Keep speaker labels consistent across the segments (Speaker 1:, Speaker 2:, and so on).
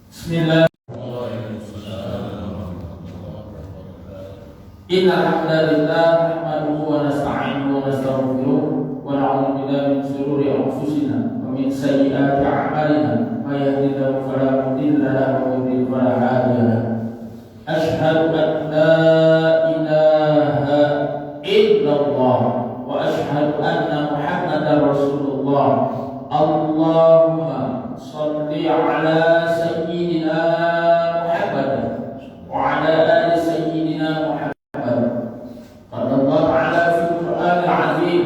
Speaker 1: Bismillah. Innal hamdalillah nahmaduhu wa nasta'inuhu wa nastaghfiruh wa na'udzu billahi min shururi anfusina wa min sayyiati a'malina may yahdihillahu fala mudilla lahu wa may yudlil fala hadiya lahu. Asyhadu an la ilaha illallah wa asyhadu anna Muhammadar Rasulullah. Allahumma shalli ala sayyidina Muhammad wa ala ali sayyidina Muhammad. قال الله تعالى في القرآن العظيم: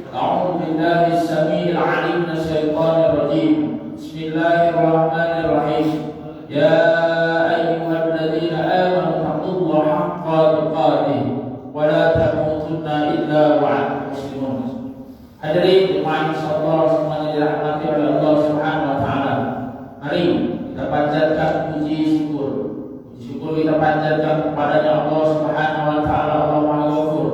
Speaker 1: أعوذ بالله السميع العليم من الشيطان الرجيم. بسم الله الرحمن الرحيم. يا أيها الذين آمنوا اتقوا الله حق تقاته ولا تموتن إلا وأنتم مسلمون. Hadirin jemaah insyaallah semuanya dirahmati oleh Allah Subhanahu wa taala. Mari kita panjatkan puji syukur. Syukur kita panjatkan kepadanya Allah Subhanahu wa taala, Allah Maha Ghafur.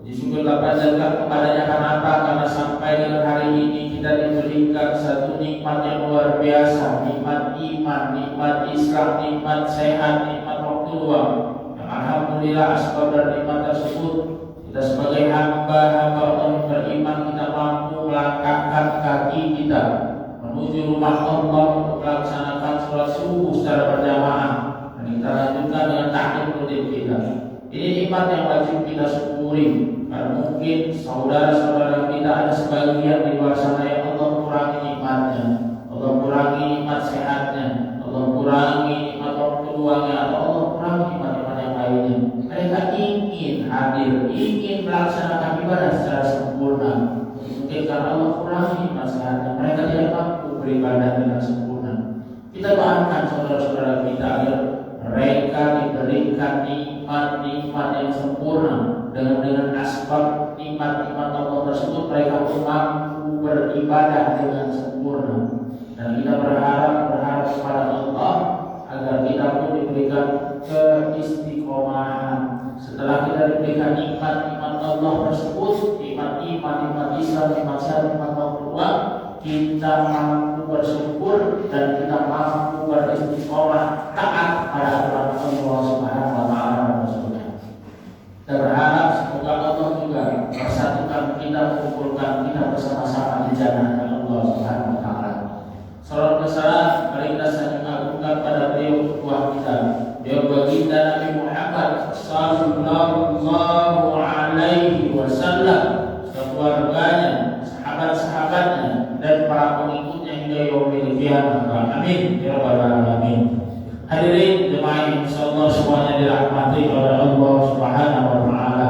Speaker 1: Syukur kita panjatkan kepadanya karena apa? Karena sampai dengan hari ini kita diberikan satu nikmat yang luar biasa, nikmat iman, nikmat Islam, nikmat sehat, nikmat waktu luang. Yang alhamdulillah asbab dari nikmat tersebut kita sebagai hamba-hamba Allah yang beriman, kita mampu melangkahkan kaki kita menuju rumah Allah untuk melaksanakan sholat subuh secara berjamaah. Kita lanjutkan dengan taklim rutin kita. Ini nikmat yang wajib kita syukuri. Karena mungkin saudara-saudara kita ada sebagian di luar sana yang Allah kurangi nikmatnya, Allah kurangi nikmat sehatnya, Allah kurangi nikmat waktu luangnya, atau Allah kurangi nikmat-nikmat yang lainnya. Mereka ingin hadir, ingin melaksanakan ibadah secara sempurna. Mungkin karena Allah kurangi nikmat sehatnya, mereka tidak mampu beribadah dengan sempurna. Kita doakan saudara-saudara kita agar mereka diberikan nikmat-nikmat yang sempurna dengan asbab nikmat-nikmat Allah tersebut, mereka pun mampu beribadah dengan sempurna. Dan kita berharap kepada Allah agar kita pun diberikan keistiqomahan. Setelah kita diberikan nikmat-nikmat Allah tersebut, nikmat iman, nikmat Islam, nikmat sehat, nikmat Allah, kita mampu bersyukur dan kita mampu beristiqomah taat pada aturan Allah Subhanahu wa taala dan Rasulnya. Kita berharap semoga Allah juga mempersatukan kita, mengumpulkan kita bersama-sama di jannah Allah Subhanahu wa taala. Salam kesalam mari kita saling agungkan pada beliau ketua kita, beliau baginda Nabi Muhammad sallallahu alaihi wasallam, keluarganya, sahabat-sahabatnya dan para pengikutnya hingga yaumil qiyamah. Amin ya rabbal alamin. Hadirin jemaah insyaallah semuanya dirahmati oleh Allah Subhanahu wa taala.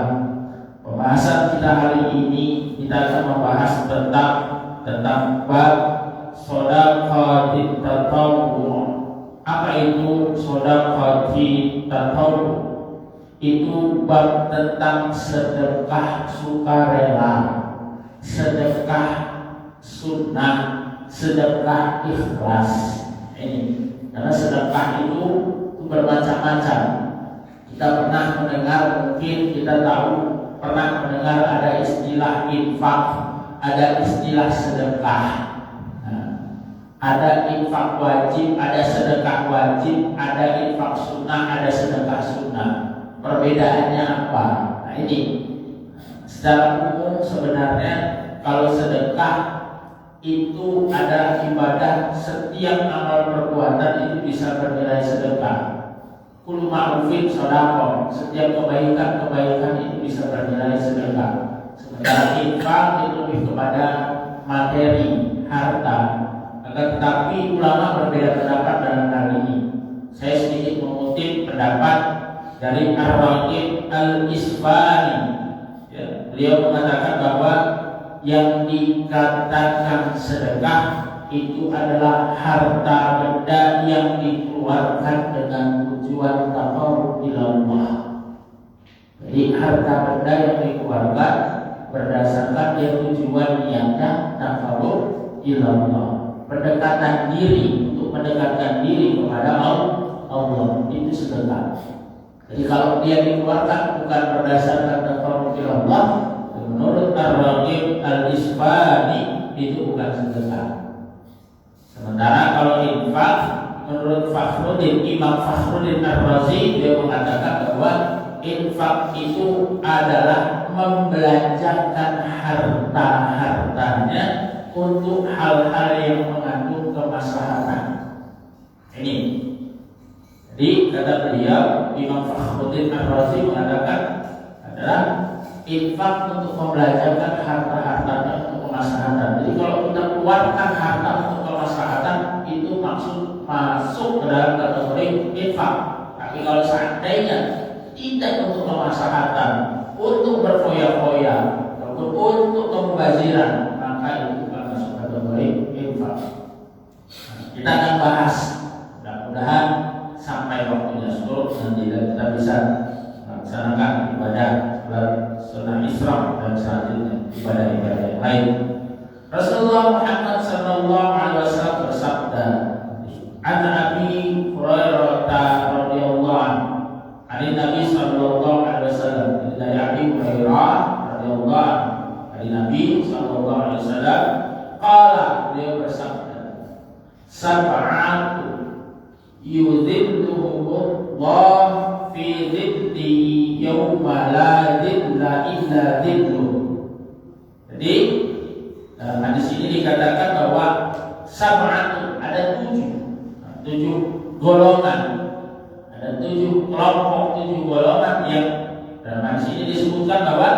Speaker 1: Pembahasan kita hari ini kita akan membahas tentang bab shadaqatit tatawwu. Apa itu shadaqatit tatawwu? Itu bab tentang sedekah sukarela, sedekah sunnah, sedekah ikhlas. Ini karena sedekah itu bermacam-macam. Kita pernah mendengar, mungkin kita tahu, pernah mendengar ada istilah infak, ada istilah sedekah. Ada infak wajib, ada sedekah wajib, ada infak sunnah, ada sedekah sunnah. Perbedaannya apa? Nah ini secara umum sebenarnya kalau sedekah itu ada ibadah, setiap amal perbuatan itu bisa bernilai sedekah. Kullu ma'rufin shadaqah, setiap kebaikan itu bisa bernilai sedekah. Sementara infak itu lebih kepada materi, harta. Tetapi ulama berbeda pendapat dalam hal ini. Saya sedikit mengutip pendapat dari Ar-Raqib Al-Isfani. Beliau mengatakan bahwa yang dikatakan sedekah itu adalah harta benda yang dikeluarkan dengan tujuan taqarrub ila Allah. Jadi harta benda yang dikeluarkan berdasarkan yang tujuan niatnya taqarrub ila Allah, pendekatan diri, untuk mendekatkan diri kepada Allah, itu sedekah. Jadi kalau dia dikeluarkan bukan berdasarkan taqarrub ila Allah, menurut Ar-Raqib Al-Isfani itu bukan sedekah. Sementara kalau infak menurut Imam Fakhruddin Ar-Razi, dia mengatakan bahwa infak itu adalah membelanjakan harta-hartanya untuk hal-hal yang mengandung kemaslahatan. Ini. Jadi kata beliau, Imam Fakhruddin Ar-Razi mengatakan adalah infak untuk membelanjakan harta-hartanya untuk kemaslahatan. Jadi kalau kita keluarkan harta untuk kemaslahatan, itu masuk ke dalam kategori infak. Tapi kalau seandainya tidak untuk kemaslahatan, untuk berfoya-foya ataupun untuk kemubaziran, maka itu bukan masuk kategori infak. Kita akan bahas, mudah-mudahan sampai waktunya surut nanti kita bisa melaksanakan ibadah sunnah Isra dan selanjutnya ibadah-ibadah yang lain. Rasulullah Muhammad sallallahu alaihi wasallam bersabda, "An Abi Hurairah radhiyallahu anhu, dari Nabi sallallahu alaihi wasallam, dari Abi Hurairah radhiyallahu anhu, dari Nabi sallallahu alaihi wasallam, qala, beliau bersabda, sab'atu yudhilluhumullah fi dhillihi yawma la dhilla illa dhilluh." Jadi dalam hadis ini dikatakan bahwa sab'atu, ada tujuh golongan, ada 7 kelompok, 7 golongan yang dalam hadis ini disebutkan bahwa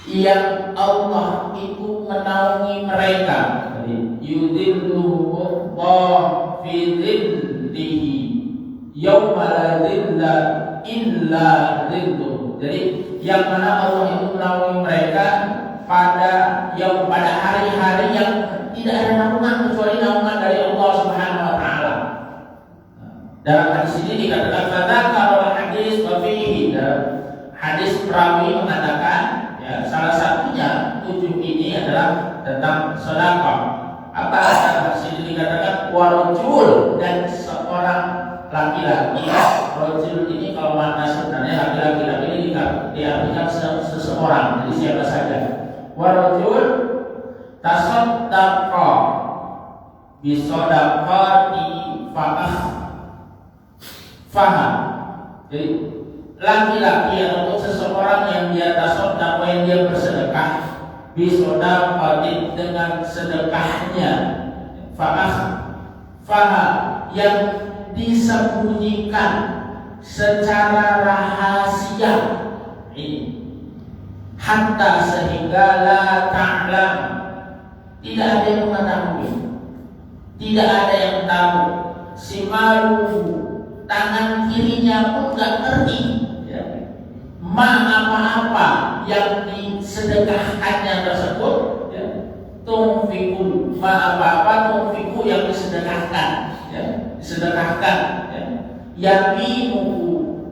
Speaker 1: yang Allah itu menaungi mereka. Jadi yudhilluhumullah fi dhillihi yawma la dhilla illa dhilluh. Jadi yang mana Allah itu menaungi mereka pada hari-hari yang tidak ada naungan kecuali naungan dari Allah Subhanahu wa taala. Dalam hadis ini dikatakan kalau hadis fihi, hadis perawi mengatakan ya, salah satunya 7 ini adalah tentang sedekah. Apa dalam hadis ini dikatakan warujul, dan seorang laki-laki. Rajul ini kalau makna sebenarnya laki-laki ini diartikan seseorang, jadi siapa saja. Warajul tasaddaqa bisadaqati faham. Jadi laki-laki ataupun seseorang yang dia tasaddaqa, yang dia bersedekah, bisadaqati, dengan sedekahnya, faham, yang disembunyikan secara rahasia, ini hatta sehingga la ta'lam, tidak ada yang mengetahui, tidak ada yang tahu, simalu, tangan kirinya pun nggak ngerti ya, apa-apa yang disedekahkannya tersebut ya, tunfiku, apa-apa tunfiku yang disedekahkan ya, disedekahkan ya, yaminuhu,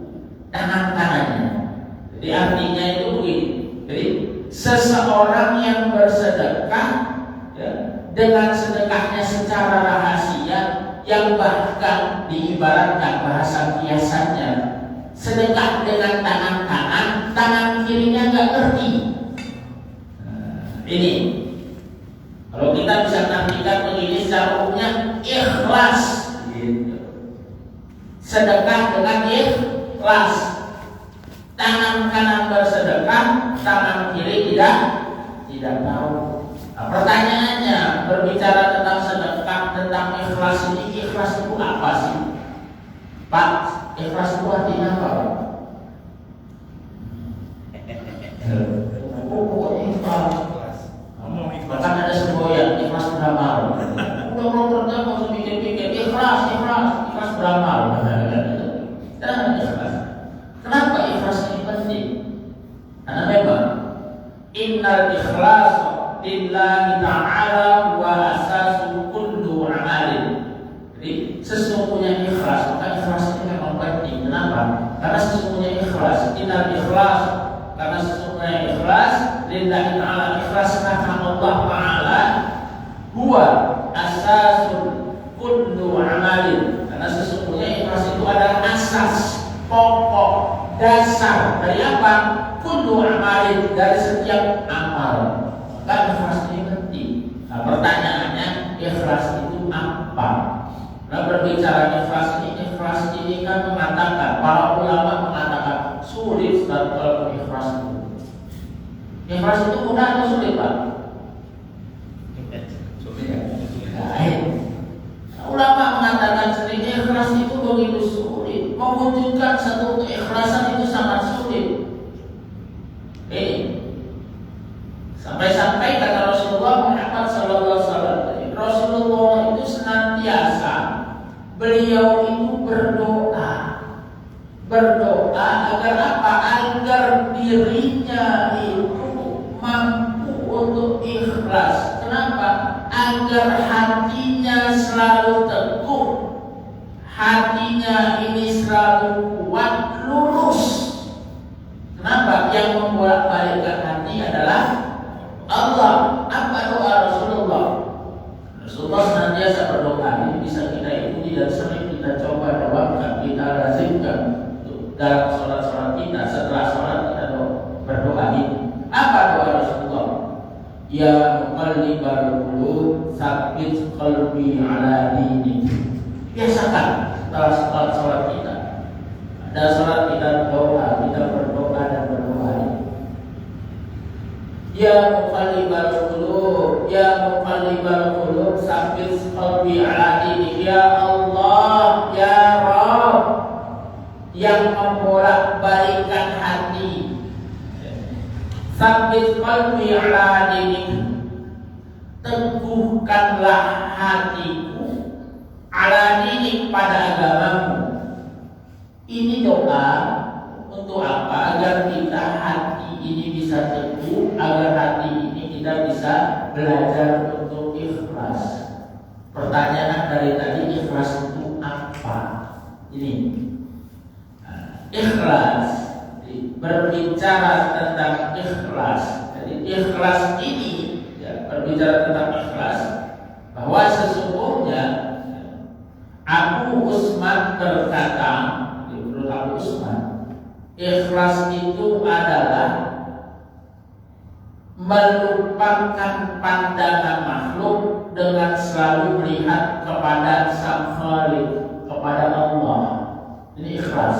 Speaker 1: tangan kanannya. Jadi artinya itu begini. Jadi seseorang yang bersedekah ya, dengan sedekahnya secara rahasia, yang bahkan diibaratkan bahasa kiasannya sedekah dengan tangan kanan, tangan kirinya nggak ngerti. Ini kalau kita bisa artikan begini secara umumnya, ikhlas gitu. Sedekah dengan ikhlas, tangan kanan bersedekah, tangan kiri tidak tahu. Nah, pertanyaannya, berbicara tentang sedekah, tentang ikhlas ini, ikhlas itu apa sih, Pak? Ikhlas itu artinya apa, Pak? Pokoknya ikhlas. Bahkan ada semboyan, ikhlas beramal. Udah kerja nggak usah mikir-mikir, ikhlas beramal. Jangan ikhlas. Kenapa ikhlas ini penting? Karena memang innal ikhlas lillahi ta'ala wa asasu kullu amalin. Jadi sesungguhnya ikhlas, maka ikhlas ini memang penting. Kenapa? Karena Ikhlas itu mudah atau sulit, Pak?
Speaker 2: Sulit.
Speaker 1: Ulama mengatakan sendiri ikhlas itu begitu sulit. Mewujudkan satu keikhlasan itu sangat sulit. Sampai-sampai kata Rasulullah Muhammad SAW, Rasulullah itu senantiasa beliau itu berdoa agar apa? Agar dirinya itu mampu untuk ikhlas. Kenapa? Agar hatinya selalu teguh, hatinya ini selalu kuat, lurus. Kenapa? Yang membolak-balikkan hati adalah Allah. Apa doa Rasulullah? Rasulullah senantiasa berdoa. Ini bisa kita ikuti dan sering kita coba doakan, kita lazimkan dalam sholat-sholat kita. Setelah sholat kita berdoa ini. Apa doa Rasulullah? Ya muqallibal qulub, tsabbit qalbi ala dinik. Biasakan setelah sholat kita. Ada sholat kita doa, kita berdoa dan berdoa. Ya muqallibal qulub, ya muqallibal qulub, tsabbit qalbi ala dinik. Ya Allah, ya Rabb, yang membolak-balikkan hati, tsabbit qalbi ala dinik, teguhkanlah hatiku ala dinik, pada agamamu. Ini doa untuk apa? Agar kita hati ini bisa teguh, agar hati ini kita bisa belajar untuk ikhlas. Pertanyaan dari tadi, ikhlas itu apa? Ini ikhlas, berbicara tentang ikhlas. Jadi ikhlas ini berbicara tentang ikhlas, bahwa sesungguhnya Abu Usman berkata, menurut Abu Usman, ikhlas itu adalah melupakan pandangan makhluk dengan selalu melihat kepada Sang Khaliq, kepada Allah. Ini ikhlas.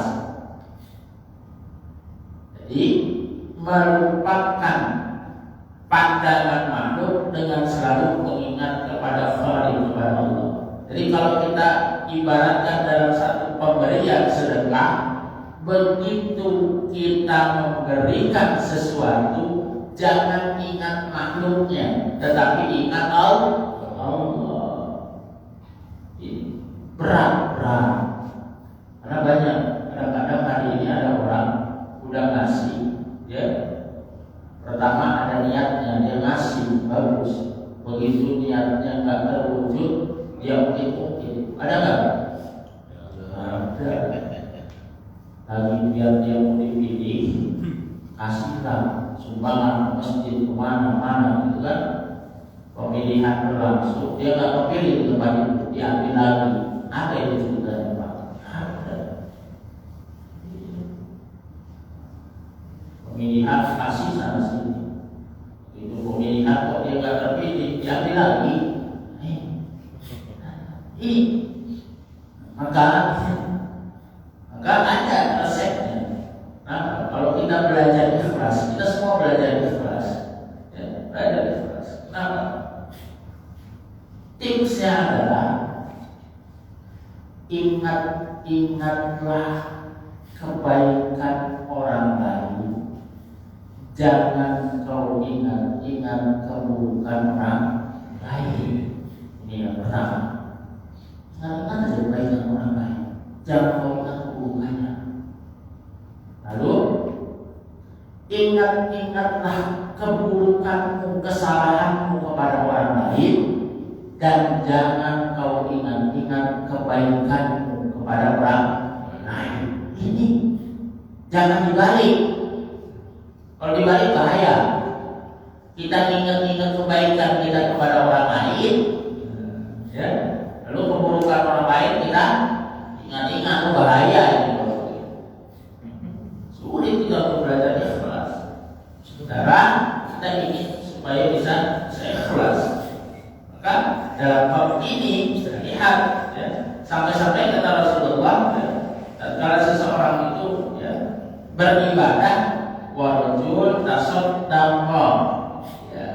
Speaker 1: Jadi melupakan pandangan makhluk dengan selalu mengingat kepada Khaliq, kepada Allah. Jadi kalau kita ibaratkan dalam satu pemberian sedekah, begitu kita memberikan sesuatu, jangan ingat makhluknya, tetapi ingat Allah. Ini berat. Karena banyak, kadang-kadang hari ini ada orang udah ngasih, ya. Pertama ada niatnya, dia ngasih bagus. Begitu niatnya nggak terwujud, dia mungkin. Ada nggak? Ada. Lagi biar dia mau dipilih, kasihlah sumbangan masjid kemana-mana, gitu kan? Pemilihan berlangsung, dia nggak kepilih di tempat itu, diambil lagi. Apa itu ceritanya, Pak? Ada. Pemilihan kasih sana sini. Itu pemilihan kok dia nggak terpilih, diambil lagi. Maka ada resepnya. Nah, kalau kita belajar ikhlas, kita semua belajar ikhlas, ya, belajar ikhlas. Kenapa? Tipsnya adalah ingatlah kebaikan orang lain. Jangan kau ingat keburukan orang lain. Ini yang pertama. Ingat aja kebaikan orang lain. Jangan kau ingat keburukannya. Lalu ingatlah keburukanmu, kesalahanmu kepada orang lain, dan jangan kau ingat kebaikanmu kepada orang lain. Ini jangan dibalik. Kalau dibalik bahaya. Kita ingat kebaikan kita kepada orang lain, ya. Lalu keburukan orang lain kita ingat bahaya. Sulit kita untuk belajar ikhlas. Sementara kita ingin supaya bisa ikhlas. Maka dalam bab ini bisa lihat, ya, sampai-sampai kata Rasulullah, ya, kalau seseorang itu, ya, beribadah warjul tasaddaqa,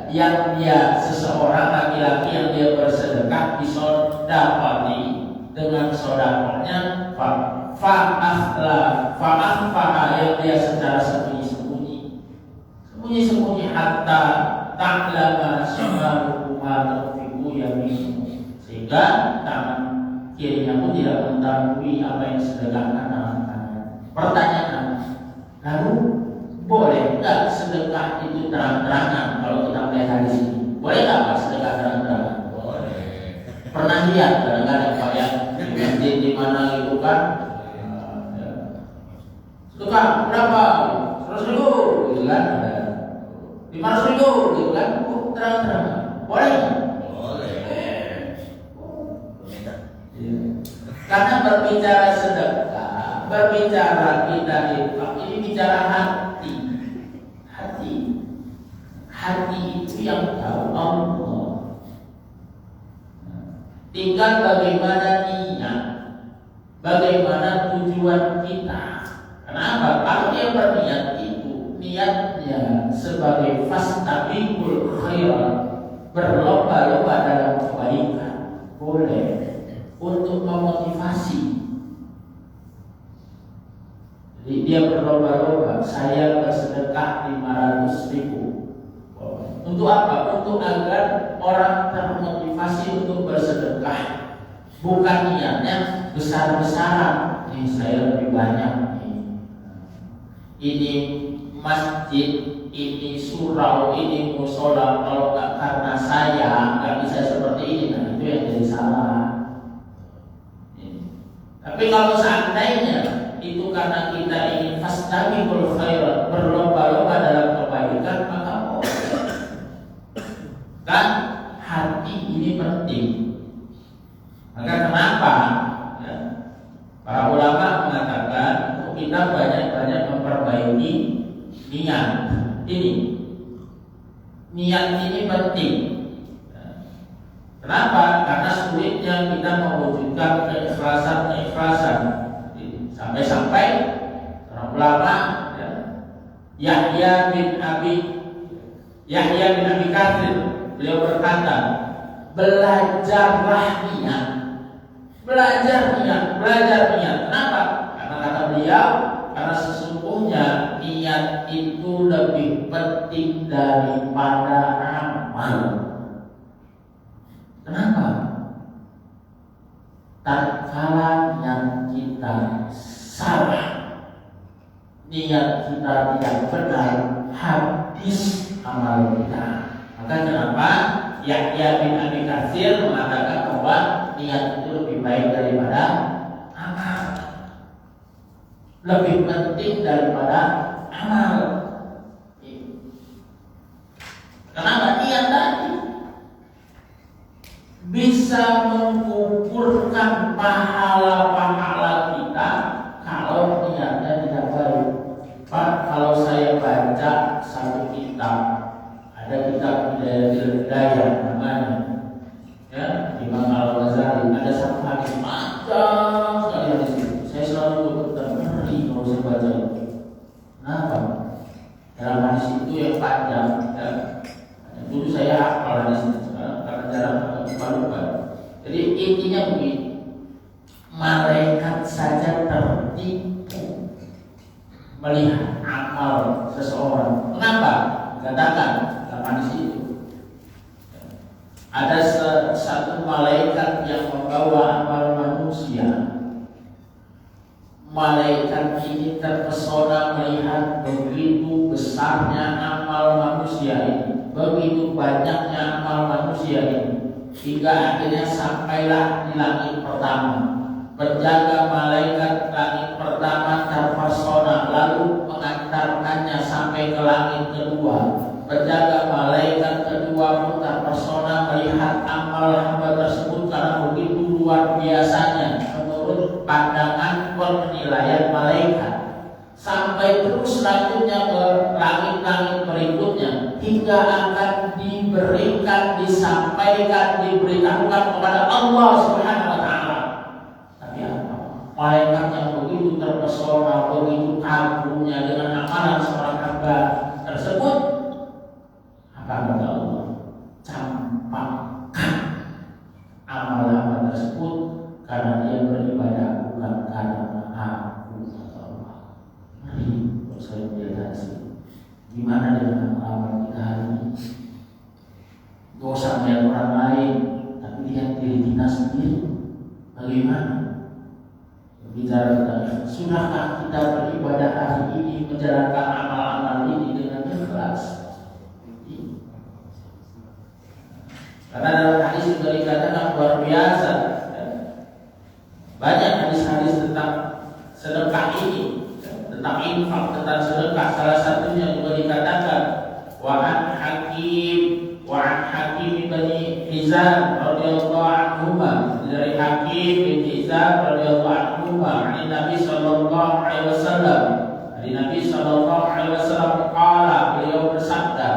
Speaker 1: yang dia seseorang laki-laki yang dia bersedekah disodaqati dengan sodakohnya fa'akhfaha yang dia secara sembunyi-sembunyi hatta ta'lama shimaluhu ma tunfiqu yaminuhu, sehingga tangan kirinya pun tidak mengetahui apa yang sedekahkan tangan kanan. Pertanyaan, lalu boleh nggak sedekah itu terang-terangan? Kalau kita melihat hadis ini, boleh nggak Pak sedekah terang-terangan? Boleh. Pernah lihat kadang-kadang Pak ya di mana gitu kan? Sedekah berapa? 100.000 gitu kan? 500.000 gitu kan? Terang-terangan, boleh nggak? Karena berbicara sedekah, berbicara kita infak, ini bicara hati itu yang tahu Allah. Tinggal bagaimana niat, bagaimana tujuan kita. Kenapa? Kalau dia berniat itu niatnya sebagai fastabiqul khairat, berlomba-lomba dalam kebaikan, boleh. Untuk memotivasi, jadi dia berlomba-lomba, saya bersedekah 500.000. Untuk apa? Untuk agar orang termotivasi untuk bersedekah. Bukan niatnya besar-besaran. Ini saya lebih banyak nih. Ini masjid, ini surau, ini musola. Kalau nggak karena saya nggak bisa seperti ini. Nah itu yang jadi salah. Tapi kalau seandainya itu karena kita ingin fastabiqul khairat, berlomba-lomba dalam kebaikan, maka kan hati ini penting. Maka kenapa ya, para ulama mengatakan untuk kita banyak-banyak memperbaiki niat ini. Niat ini penting. Kenapa? Karena sulitnya kita mewujudkan keikhlasan. Sampai-sampai para ulama ya, Yahya bin Abi Katsir, beliau berkata, belajar niat. Kenapa? Karena kata beliau, karena sesungguhnya niat itu lebih penting daripada amal. Kenapa? Tatkala yang kita salah, niat kita tidak benar, habis amal kita. Maka kenapa Yahya bin Abi Katsir mengatakan bahwa niat itu lebih baik daripada amal, lebih penting daripada amal. Kenapa? Niat tadi bisa mengukurkan pahala-pahala kita kalau niatnya tidak baik. Pak, kalau saya baca satu kitab, ada kitab Hidayah namanya, ya, Imam Al-Ghazali, ada satu hadis panjang sekali hadis itu. Saya selalu terngeri kalau saya baca itu. Kenapa? Dalam hadis itu yang panjang, ya, dulu saya hafal hadis itu, karena jarang lupa. Jadi intinya begini, malaikat saja tertipu melihat amal seseorang. Kenapa? Katakan dalam hadis itu ada satu malaikat yang membawa amal manusia. Malaikat ini terpesona melihat begitu besarnya amal manusia ini, begitu banyaknya amal manusia ini, hingga akhirnya sampailah di langit pertama. Penjaga malaikat langit pertama terpesona lalu mengantarkannya sampai ke langit kedua. Penjaga malaikat kedua pun terpesona melihat amal hamba tersebut karena begitu luar biasanya menurut pandangan penilaian malaikat. Sampai terus selanjutnya ke langit-langit berikutnya hingga akan diberikan, disampaikan, diberitahukan kepada Allah Subhanahu wa taala. Tapi apa? Malaikat yang begitu terpesona, begitu kagumnya dengan amalan seorang hamba lembaga tersebut, apa kata Allah? Campakkan amal-amal tersebut karena dia beribadah bukan karena aku, kata Allah. Mari saya melihat hasil. Gimana dengan amal kita hari ini? Dosa melihat orang lain, tapi lihat diri kita sendiri. Bagaimana? Bicara tentang sudahkah kita beribadah hari ini, menjalankan amal-amal ini dengan ikhlas? Karena dalam hadis juga dikatakan luar biasa. Banyak hadis-hadis tentang sedekah ini, tentang infak, tentang sedekah. Salah satunya juga dikatakan wa'an Hakim bin Hizam radhiyallahu anhu, dari Hakim bin Hizam radhiyallahu anhu, dari Nabi sallallahu alaihi wasallam, dari Nabi sallallahu alaihi wasallam qala, beliau bersabda,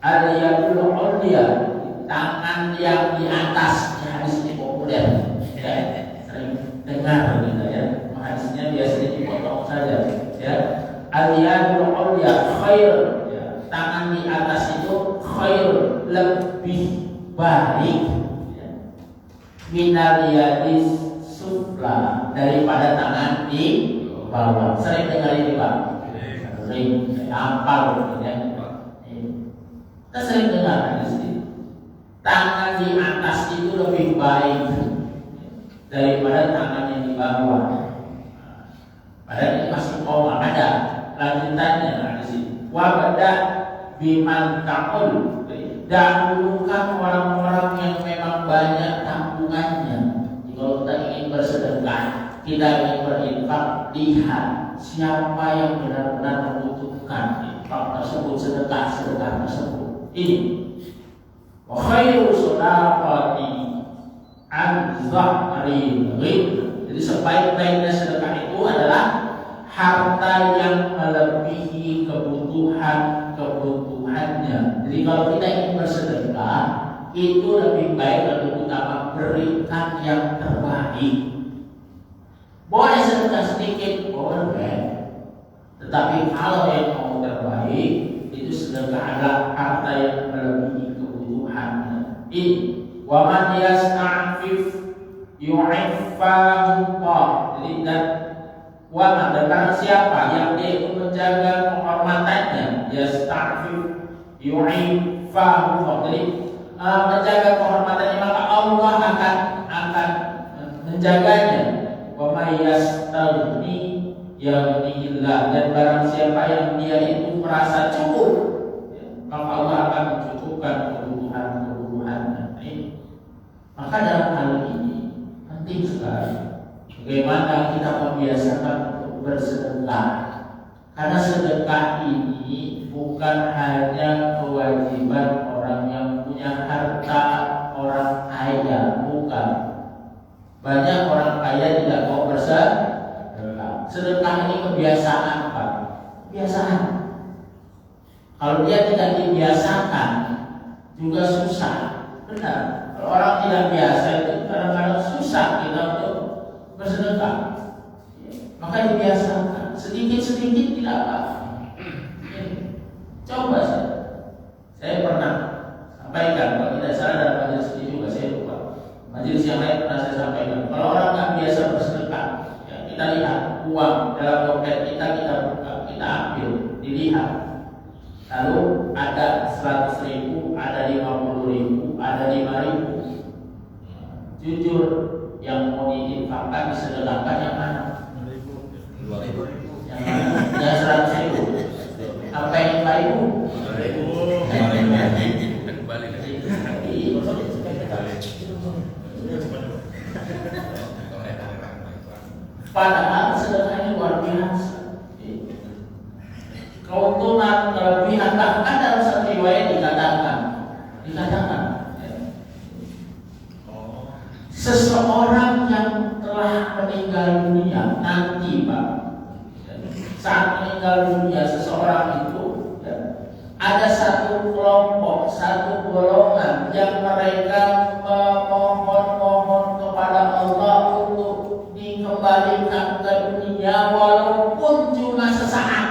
Speaker 1: al-yadul ulya, tangan yang di atas. Hadis ini populer, ya, sering dengar gitu ya. Hadisnya biasanya dipotong saja, ya. Al-yadul ulya khair, ya. Tangan di atas itu khair, lebih baik, ya, minal yadis sufla, daripada tangan di bawah. Sering dengar ini Pak? Sering hafal gitu ya. Kita sering dengar hadis ini. Tangan di atas itu lebih baik daripada tangan yang di bawah. Padahal ini masih ada lanjutannya di sini. Wabada biman ta'ul, dahulukan orang-orang yang memang banyak tabungannya. Kalau kita ingin bersedekah, kita ingin berinfak, lihat siapa yang benar-benar membutuhkan infak tersebut, sedekah tersebut. Ini wa khairu shadaqati an zahril ghaib. Jadi sebaik-baiknya sedekah itu adalah harta yang melebihi kebutuhannya. Jadi kalau kita ingin bersedekah, itu lebih baik, lebih utama berikan yang terbaik. Boleh sedekah sedikit, boleh. Tetapi kalau yang mau terbaik, itu sedekah adalah harta yang melebihi kebutuhannya. Ini wa man yasta'fif yu'iffahu Allah. Jadi dan wa man, siapa yang dia itu menjaga kehormatannya, yasta'fif yu'iffahu Allah. Jadi menjaga kehormatannya, maka Allah akan menjaganya. Wa may yastaghni yaghnillah, dan barang siapa yang dia itu merasa cukup, maka Allah akan mencukupkan kebutuhannya. Maka dalam hal ini penting sekali bagaimana kita membiasakan untuk bersedekah. Karena sedekah ini bukan hanya kewajiban orang yang punya harta, orang kaya, bukan. Banyak orang kaya tidak mau bersedekah. Sedekah ini kebiasaan, Pak. Kebiasaan. Kalau dia tidak dibiasakan juga susah. Benar. Kalau orang tidak biasa itu kadang-kadang susah kita untuk bersedekah. Maka dibiasakan. Sedikit-sedikit tidak apa-apa. Coba saya pernah sampaikan, kalau tidak salah dalam majelis ini juga, saya lupa. Majelis yang lain pernah saya sampaikan. Kalau orang nggak biasa bersedekah, ya, kita lihat uang dalam dompet kita buka, kita ambil, dilihat. Lalu ada 100.000, ada 50.000, ada 5.000. Jujur, yang mau diinfakkan, disedekahkan yang mana?
Speaker 2: 2.000.
Speaker 1: Yang mana? Yang 100.000. Apa yang 5.000?
Speaker 2: 5.000. Kembali lagi.
Speaker 1: Padahal sedekah ini luar biasa. Keuntungan, kelebihan, bahkan dalam satu riwayat dikatakan seseorang yang telah meninggal dunia nanti, Pak, saat meninggal dunia seseorang itu, ada satu kelompok, satu golongan yang mereka memohon kepada Allah untuk dikembalikan ke dunia walaupun cuma sesaat.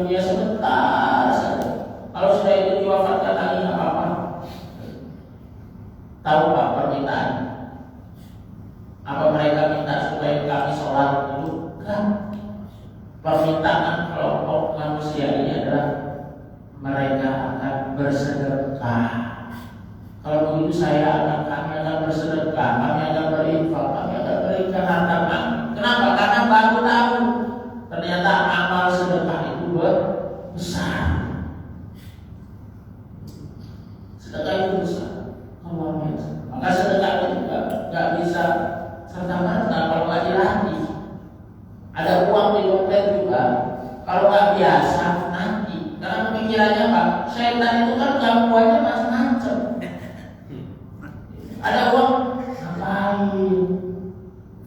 Speaker 1: dunia sebentar saja. Kalau sudah itu diwafatkan lagi nggak apa-apa. Tahu Pak permintaan? Apa mereka minta supaya kami sholat dulu? Kan? Permintaan kelompok manusia ini adalah mereka akan bersedekah. Kalau begitu kami akan bersedekah, kami akan berinfak, kami akan berikan harta kami. Kenapa? Karena baru tahu ternyata amal sedekah itu besar. Sedekah itu besar, luar biasa. Maka sedekah itu nggak bisa serta merta kalau nggak dilatih. Ada uang di dompet juga, kalau nggak biasa nanti. Karena pemikirannya Pak, setan itu kan gangguannya macam-macam. Ada uang, ngapain?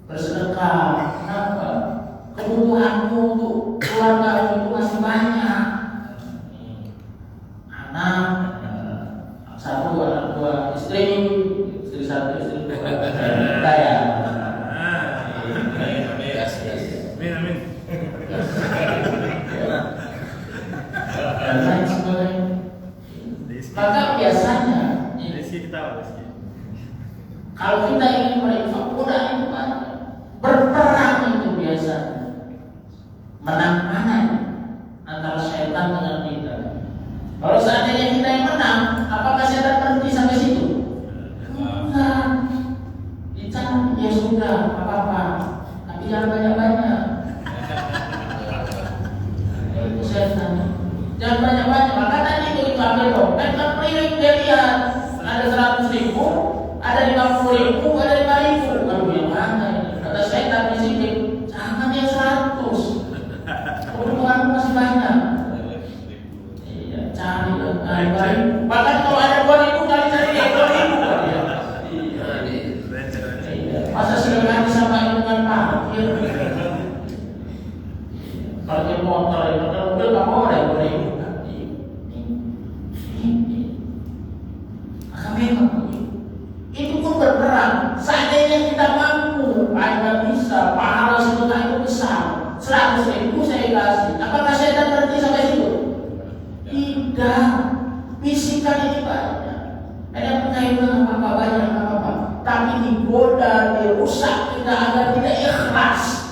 Speaker 1: Bersedekah, kenapa? Kebutuhanmu untuk keluarga itu masih banyak. Anak satu, anak dua, istri satu, istri dua, saya.
Speaker 3: Amin.
Speaker 1: Dan lain sebagainya. Maka biasanya kalau kita ingin berinfak, udah itu kan berperang itu biasanya. Menang mana antara setan dengan kita. Kalau seandainya kita yang menang, apakah setan berhenti sampai situ? Enggak. Dicari ya sudah, apa-apa. Tapi jangan banyak-banyak. Itu setan. Jangan banyak-banyak. Maka tadi itu ambil dompet, kan keliling dia lihat. Ada 100.000, ada 50.000, ada 5.000. Lalu yang mana ini? Kata setan di sini, jangan yang 100. Kebutuhanmu masih banyak. Iya, cari baik. Bahkan kalau ada 2.000, cari dia 2.000. Iya. Masa sedekah disamain dengan parkir? Parkir motor, mobil nggak boleh 2.000. Memang itu pun berperan. Seandainya kita mampu, nggak bisa. Pahala sedekah itu besar. 100.000 saya kasih. Apakah setan berhenti sampai situ? Tidak. Bisikan ini banyak. Ada pengajian apa banyak apa. Tapi digoda, dirusak kita agar tidak ikhlas.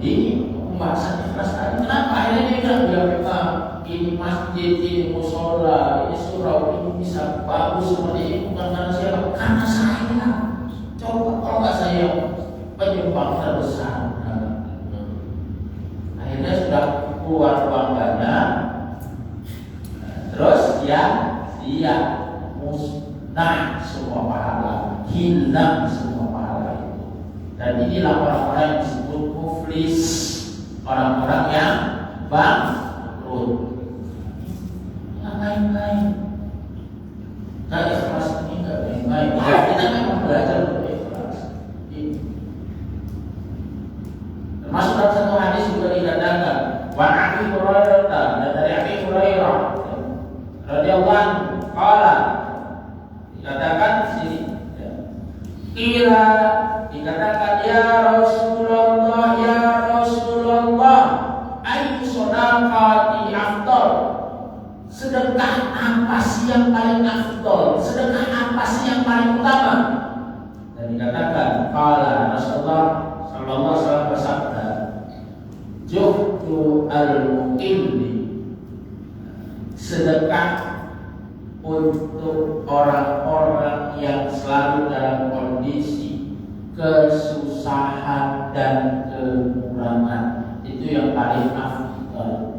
Speaker 1: Ini pembahasan ikhlas tadi. Kenapa? Akhirnya dia bilang dia memang ini masjid, ini musola, ini surau, ini bisa bagus seperti ini bukan karena siapa? Karena saya. Coba kalau nggak saya penyumbang terbesar. Akhirnya sudah keluar uang banyak, terus dia musnah semua pahala, hilang semua pahala itu. Dan inilah orang-orang yang disebut muflis, orang-orang yang bangkrut. Main-main, nggak ikhlas ini nggak main-main. Kita memang belajar untuk ikhlas. Termasuk dalam satu hadis juga dikatakan, wa Abi Hurairah, dan dari Abi Hurairah radhiyallahu anhu, qala, dikatakan di sini, kira dikatakan ya Rasulullah, ayyu shadaqati afdal. Sedekah apa sih yang paling afdol? Sedekah apa sih yang paling utama? Dan dikatakan, qala Rasulullah sallallahu alaihi wasallam bersabda, juhdu al-muqilli, sedekah untuk orang-orang yang selalu dalam kondisi kesusahan dan kekurangan. Itu yang paling afdol.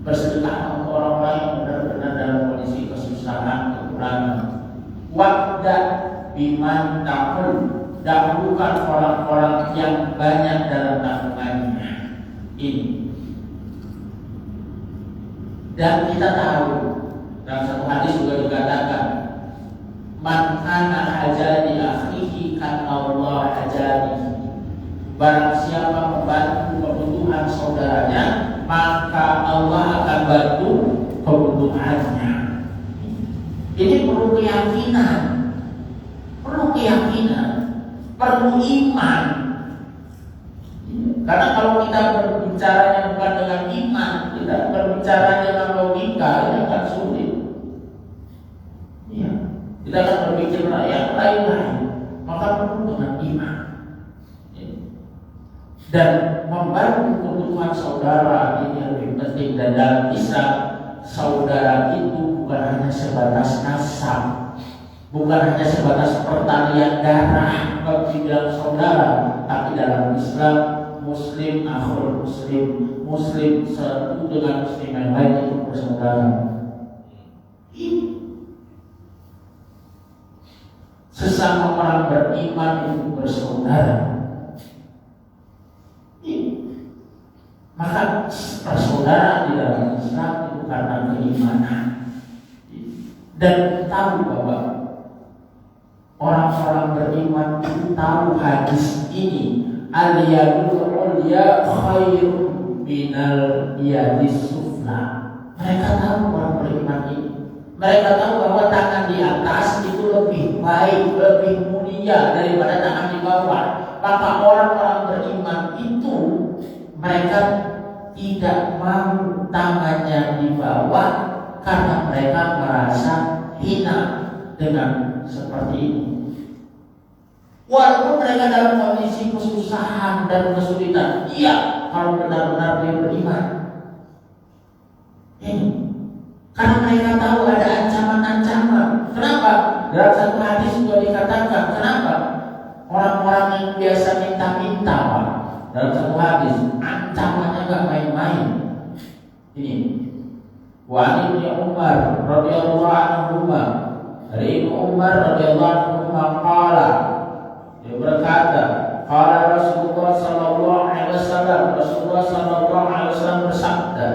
Speaker 1: Bersedekah untuk orang-orang yang benar-benar dalam kondisi kesusahan, kekurangan. Wabda biman takun, dahulukan orang-orang yang banyak dalam tabungannya. Ini. Dan kita tahu dalam satu hadis juga dikatakan, man kana hajani akhihi kan Allah hajani. Barang siapa membantu kebutuhan saudaranya, maka Allah akan bantu kebutuhannya. Ini perlu keyakinan, perlu iman. Karena kalau kita berbicaranya bukan dengan dan membantu kebutuhan saudara ini lebih penting. Dan dalam Islam, saudara itu bukan hanya sebatas nasab, bukan hanya sebatas pertalian darah kalau dibilang saudara, tapi dalam Islam muslim akhul muslim, muslim satu dengan muslim yang lain itu bersaudara. Sesama orang beriman itu bersaudara. Maka persaudaraan di dalam Islam itu karena keimanan. Dan tahu bahwa orang-orang beriman itu tahu hadis ini, al-yadul ulya khairun minal yadis sufla. Mereka tahu orang beriman ini. Mereka tahu bahwa tangan di atas itu lebih baik, lebih mulia daripada tangan di bawah. Maka orang-orang beriman itu mereka tidak mau tangannya di bawah karena mereka merasa hina dengan seperti ini. Walaupun mereka dalam kondisi kesusahan dan kesulitan, iya, kalau benar-benar dia beriman. Ini karena mereka tahu ada ancaman-ancaman. Kenapa? Dalam satu hadis juga dikatakan, kenapa? Orang-orang yang biasa minta-minta, Pak, dalam satu hadis ancamannya gak main-main. Ini Wa Ibnu Umar radhiyallahu anhu, dari Ibnu Umar radhiyallahu anhu qala, dia berkata, qala Rasulullah sallallahu alaihi wasallam, Rasulullah sallallahu alaihi wasallam bersabda,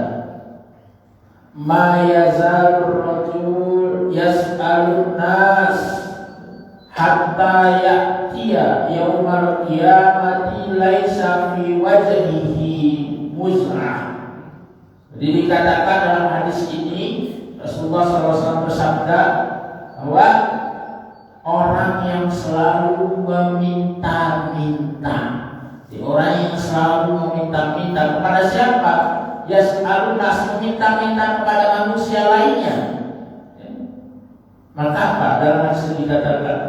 Speaker 1: ma yazalur rajul yas'alun nas hatta ya'tiya yaumal qiyamati laisa fi wajhihi muz'ah. Jadi dikatakan dalam hadis ini, Rasulullah SAW bersabda bahwa orang yang selalu meminta-minta, orang yang selalu meminta-minta kepada siapa? Yas'alun nas, meminta-minta kepada manusia lainnya. Maka apa? Dalam hadis ini dikatakan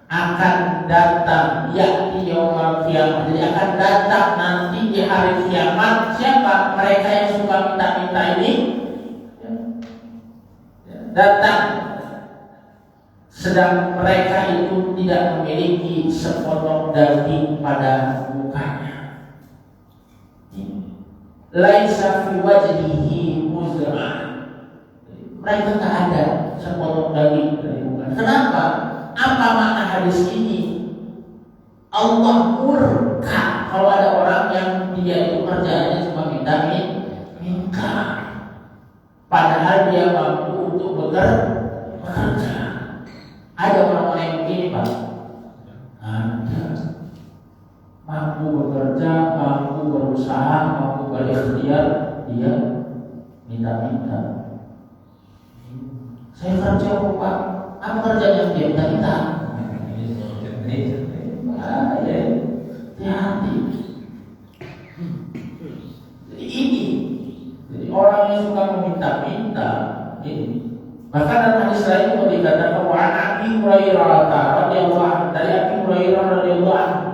Speaker 1: akan datang yakni yaumul qiyamah. Jadi akan datang nanti di hari kiamat siapa? Mereka yang suka minta-minta ini datang sedang mereka itu tidak memiliki sepotong daging pada mukanya. Laisa fi wajhihi muz'ah. Mereka tak ada sepotong daging dari mukanya. Kenapa? Apa makna hadis ini? Allah murka kalau ada orang yang dia itu kerjanya cuma minta, padahal dia mampu untuk bekerja. Ada orang-orang yang begini, Pak. Ada. Mampu bekerja, mampu berusaha, mampu berikhtiar, dia minta-minta. Saya kerja kok, Pak. Apa kerjanya dia minta-minta? Hati-hati. Jadi ini, jadi orang yang suka meminta-minta ini. Bahkan dalam hadis lain juga dikatakan wa Abi Hurairah radhiyallahu dari Abi Hurairah radhiyallahu anhu.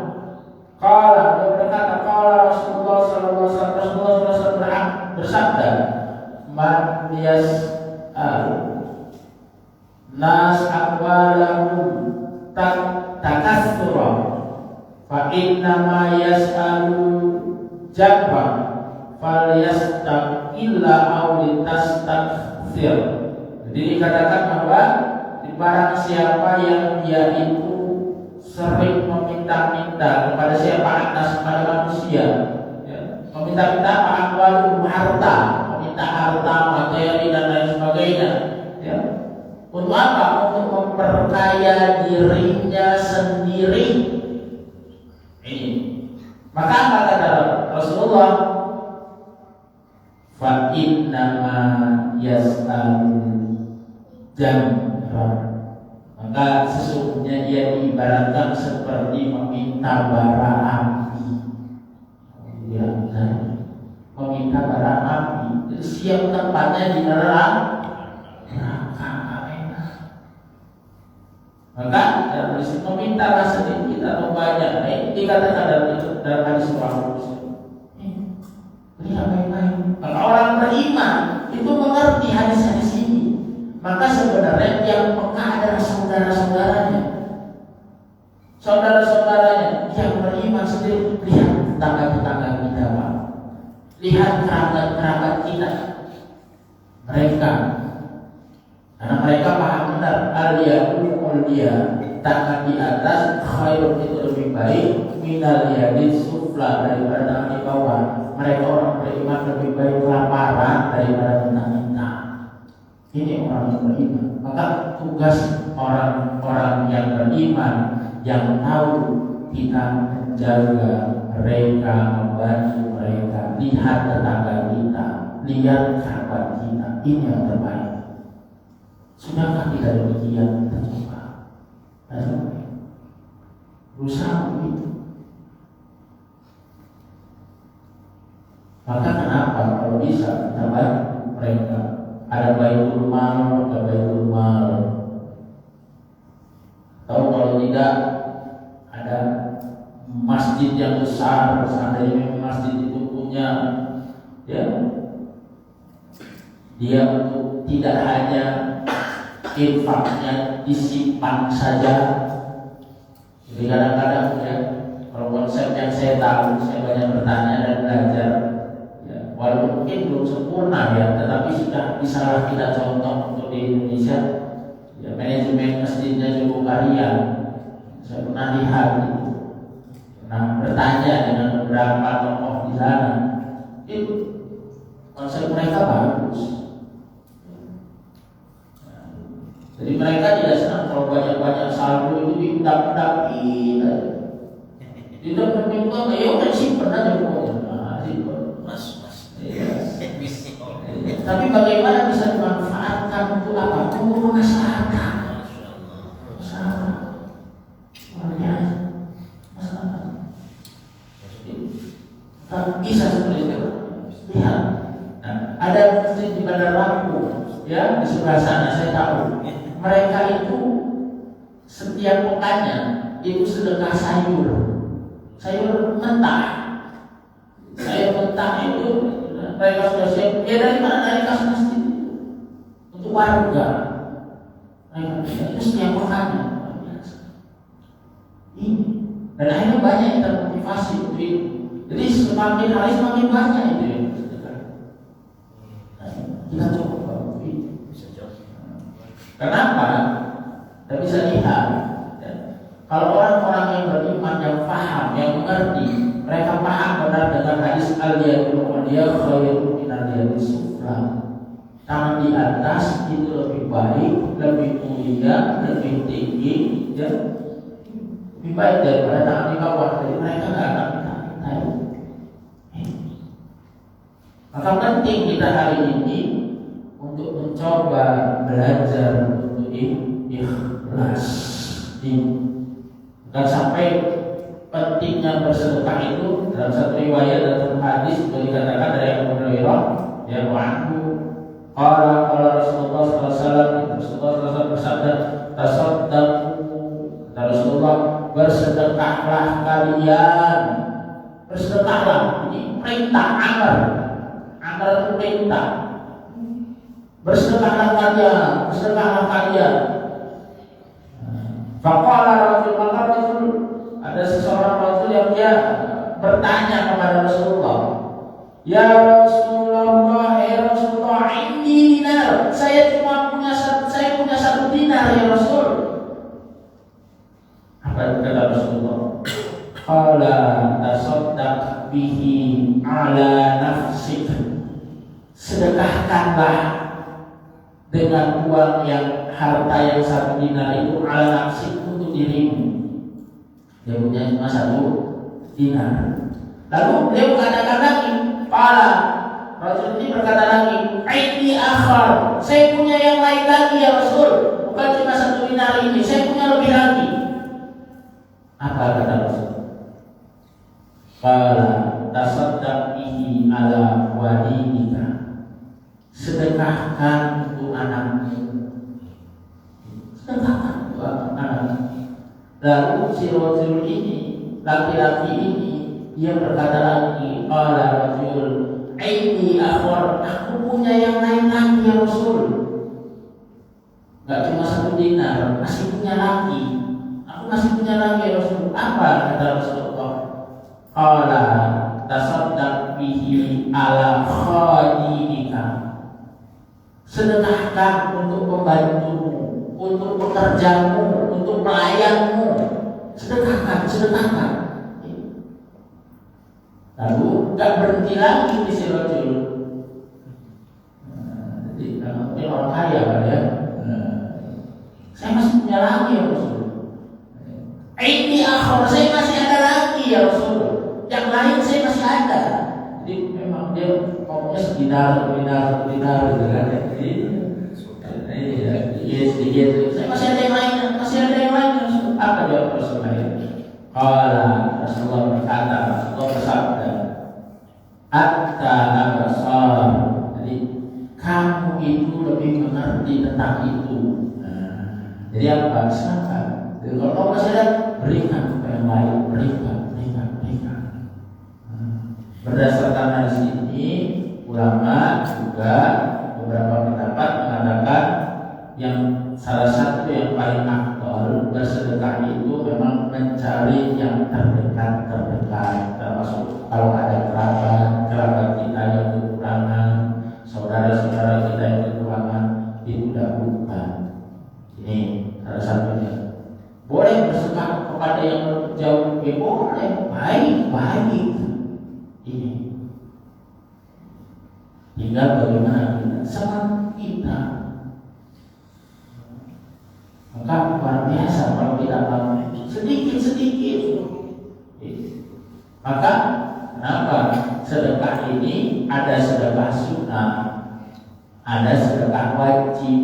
Speaker 1: Qala, dia berkata, qala Rasulullah sallallahu alaihi wasallam, Rasulullah SAW bersabda, man yas'al nas aqwalahum takatsura fa inna ma yas'alu jabra falyastaqilla aw litastakthir. Jadi dikatakan bahwa barang siapa yang dia itu sering meminta-minta kepada siapa? Atas kepada manusia, ya. Meminta-minta apa? Aqwalum, harta, meminta harta, materi dan lain sebagainya, ya. Untuk apa? Untuk memperkaya dirinya sendiri. Ini. Maka apa kata Rasulullah? Fa innama yas'alu jamran. Maka sesungguhnya dia diibaratkan seperti meminta bara api. Ya, meminta bara api. Jadi siap tempatnya di neraka. Maka dalam memintalah sedikit atau banyak. Nah, ini dikatakan dalam hadis Rasul. Lihat baik-baik. Maka orang beriman itu mengerti hadis-hadis ini. Maka sebenarnya yang peka adalah saudara-saudaranya. Saudara-saudaranya yang beriman sendiri. Lihat tetangga-tetangga kita, Pak. Lihat kerabat-kerabat kita. Mereka, karena mereka paham benar, al-dia tangan di atas khairun itu lebih baik minal yadis sufla daripada tangan di bawah. Mereka orang beriman lebih baik kelaparan daripada minta-minta. Ini orang yang beriman. Maka tugas orang-orang yang beriman yang tahu kita menjaga mereka, membantu mereka. Lihat tetangga kita, lihat kerabat kita. Ini yang terbaik. Sudahkah kita demikian? Kita coba. Berusaha begitu. Maka kenapa kalau bisa kita bantu mereka? Ada baitul mal, ada baitul mal. Atau kalau tidak ada masjid yang besar, seandainya masjid itu punya, ya, dia untuk tidak hanya infaknya disimpan saja. Jadi kadang-kadang ya, kalau konsep yang saya tahu, saya banyak bertanya dan belajar. Walaupun mungkin belum sempurna ya, tetapi sudah bisa kita contoh untuk di Indonesia. Ya, manajemen masjidnya cukup harian. Saya pernah lihat itu, pernah bertanya dengan beberapa tokoh di sana. Itu konsep mereka bagus. Jadi mereka tidak senang kalau banyak-banyak saldo itu diundang-undangin. Diundang-undangin itu ya udah simpen aja pokoknya. Nah, simpen. Tapi bagaimana bisa dimanfaatkan untuk apa? Untuk masyarakat. Bisa seperti itu. Lihat, nah, ada masjid di Bandar Lampung, ya di sebelah sana saya tahu. Mereka itu setiap pekannya itu sedekah sayur mentah. Sayur mentah itu mereka sudah siap. Ya dari mana? Dari kas masjid untuk warga. Mereka itu setiap pekannya. Ini dan akhirnya banyak yang termotivasi untuk itu. Jadi semakin hari semakin banyak itu yang sedekah. Kita coba itu. Kenapa? Kita bisa lihat ya, kalau orang-orang yang beriman, yang paham, yang mengerti, mereka paham benar dengan hadis al-yadul ulya khairun min al-yadis sufla. Tangan di atas itu lebih baik, lebih mulia, lebih tinggi, ya, lebih baik daripada tangan di bawah. Jadi mereka nggak akan minta. Maka penting kita hari ini untuk mencoba belajar untuk ikhlas. Dan sampai pentingnya bersedekah itu dalam satu riwayat dalam hadis sudah dikatakan dari Abu Hurairah ya anhu qala Rasulullah sallallahu alaihi wasallam bersabda tasaddaqu Rasulullah bersedekahlah kalian. Bersedekahlah, ini perintah amar itu perintah. Bersedekahlah kalian. Faqala Rasul, ada seseorang Rasul yang dia bertanya kepada Rasulullah, ya Rasulullah, indi dinar. Saya punya satu dinar ya Rasul. Apa kata Rasulullah? Qala tasaddaq bihi ala nafsik. Sedekahkanlah dengan uang yang harta yang satu dinar itu ala nafsik untuk dirimu. Dia punya cuma satu dinar. Lalu beliau mengatakan lagi, qala Rasul ini berkata lagi, aini akhar. Saya punya yang lain lagi ya Rasul. Bukan cuma satu dinar ini, saya punya lebih lagi. Apa kata Rasul? Qala tasaddaq bihi ala walidika. Sedekahkan untuk anakmu. Sedekahkan untuk anakmu. Lalu si rajul ini, laki-laki ini, dia berkata lagi, qala rajul, "Aini akhar, aku punya yang lain lagi ya Rasul." Gak cuma 1 dinar, masih punya lagi. Aku masih punya lagi ya Rasul. Apa kata Rasulullah? Qala tasaddaq bihi ala khadimika. Sedekahkan untuk pembantumu, untuk pekerjamu, untuk pelayanmu. Sedekahkan. Lalu gak berhenti lagi di si rajul. Jadi mungkin orang kaya kan ya. Saya masih punya lagi ya Rasul. Ini akhir, saya masih ada lagi ya Rasul. Yang lain saya masih ada. Jadi memang dia ngomongnya sedinar gitu kan. Jadi sedikit. Saya masih ada yang lain, Rasul. Apa jawab Rasulullah? Qala Rasulullah berkata, Rasulullah bersabda, "Atta abasar." Jadi kamu itu lebih mengerti tentang itu. Jadi apa? Silakan. Jadi kalau kamu masih ada, berikan kepada yang lain, berikan. Berdasarkan hadis ini, ulama juga beberapa pendapat mengatakan yang salah satu yang paling afdal bersedekah itu memang mencari yang terdekat, termasuk kalau ada kerabat kita yang kekurangan, saudara-saudara kita yang kekurangan, didahulukan. Ini salah satunya. Boleh bersedekah kepada yang jauh, boleh, baik. Ini tinggal bagaimana kita sama kita. Maka luar biasa kalau kita mau sedikit. Maka kenapa sedekah ini ada sedekah sunnah, ada sedekah wajib.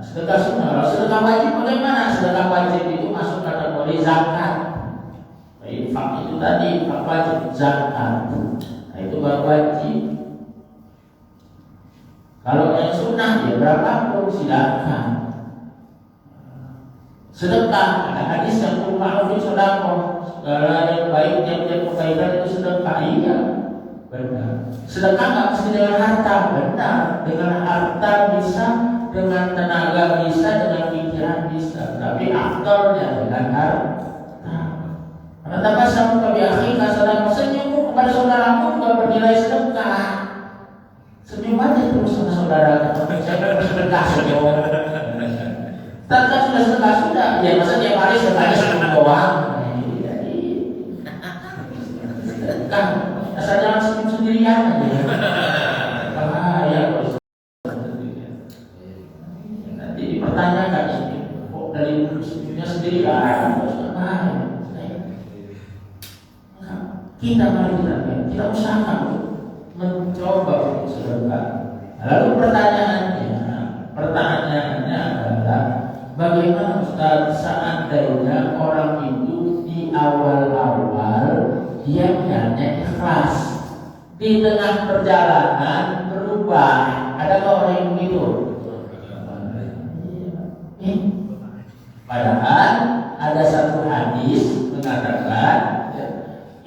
Speaker 1: Sedekah sunnah, kalau sedekah wajib bagaimana? Sedekah wajib itu masuk kategori zakat. Infak itu tadi, infak wajib, zakat. Nah itu baru wajib. Kalau yang sunnah ya berapapun silakan. Sedekah, ada hadis yang bermakna sedekah. Segala yang baik, yang kebaikan itu sedekah. Iya, benar. Sedekah nggak mesti dengan harta, benar. Dengan harta bisa, dengan tenaga bisa, dengan pikiran bisa. Tapi afdalnya dengan harta. Karena tabassum ka bi akhika salam, senyummu kepada saudaramu juga bernilai sedekah. Senyum aja terus sama saudara. Saya bersedekah senyum. Tanda sudah sedekah sudah, ya masa tiap hari sedekahnya senyum doang. Jadi sedekah, asal jangan senyum sendirian aja. Bahaya terus. Nanti dipertanyakan ini, kok dari senyumnya sendirian terus bahaya. Kita usahakan mencoba untuk sedekah. Lalu pertanyaannya adalah bagaimana Ustaz seandainya orang itu di awal-awal dia hanya ikhlas, di tengah perjalanan berubah, adakah orang yang begitu? Padahal ada satu hadis mengatakan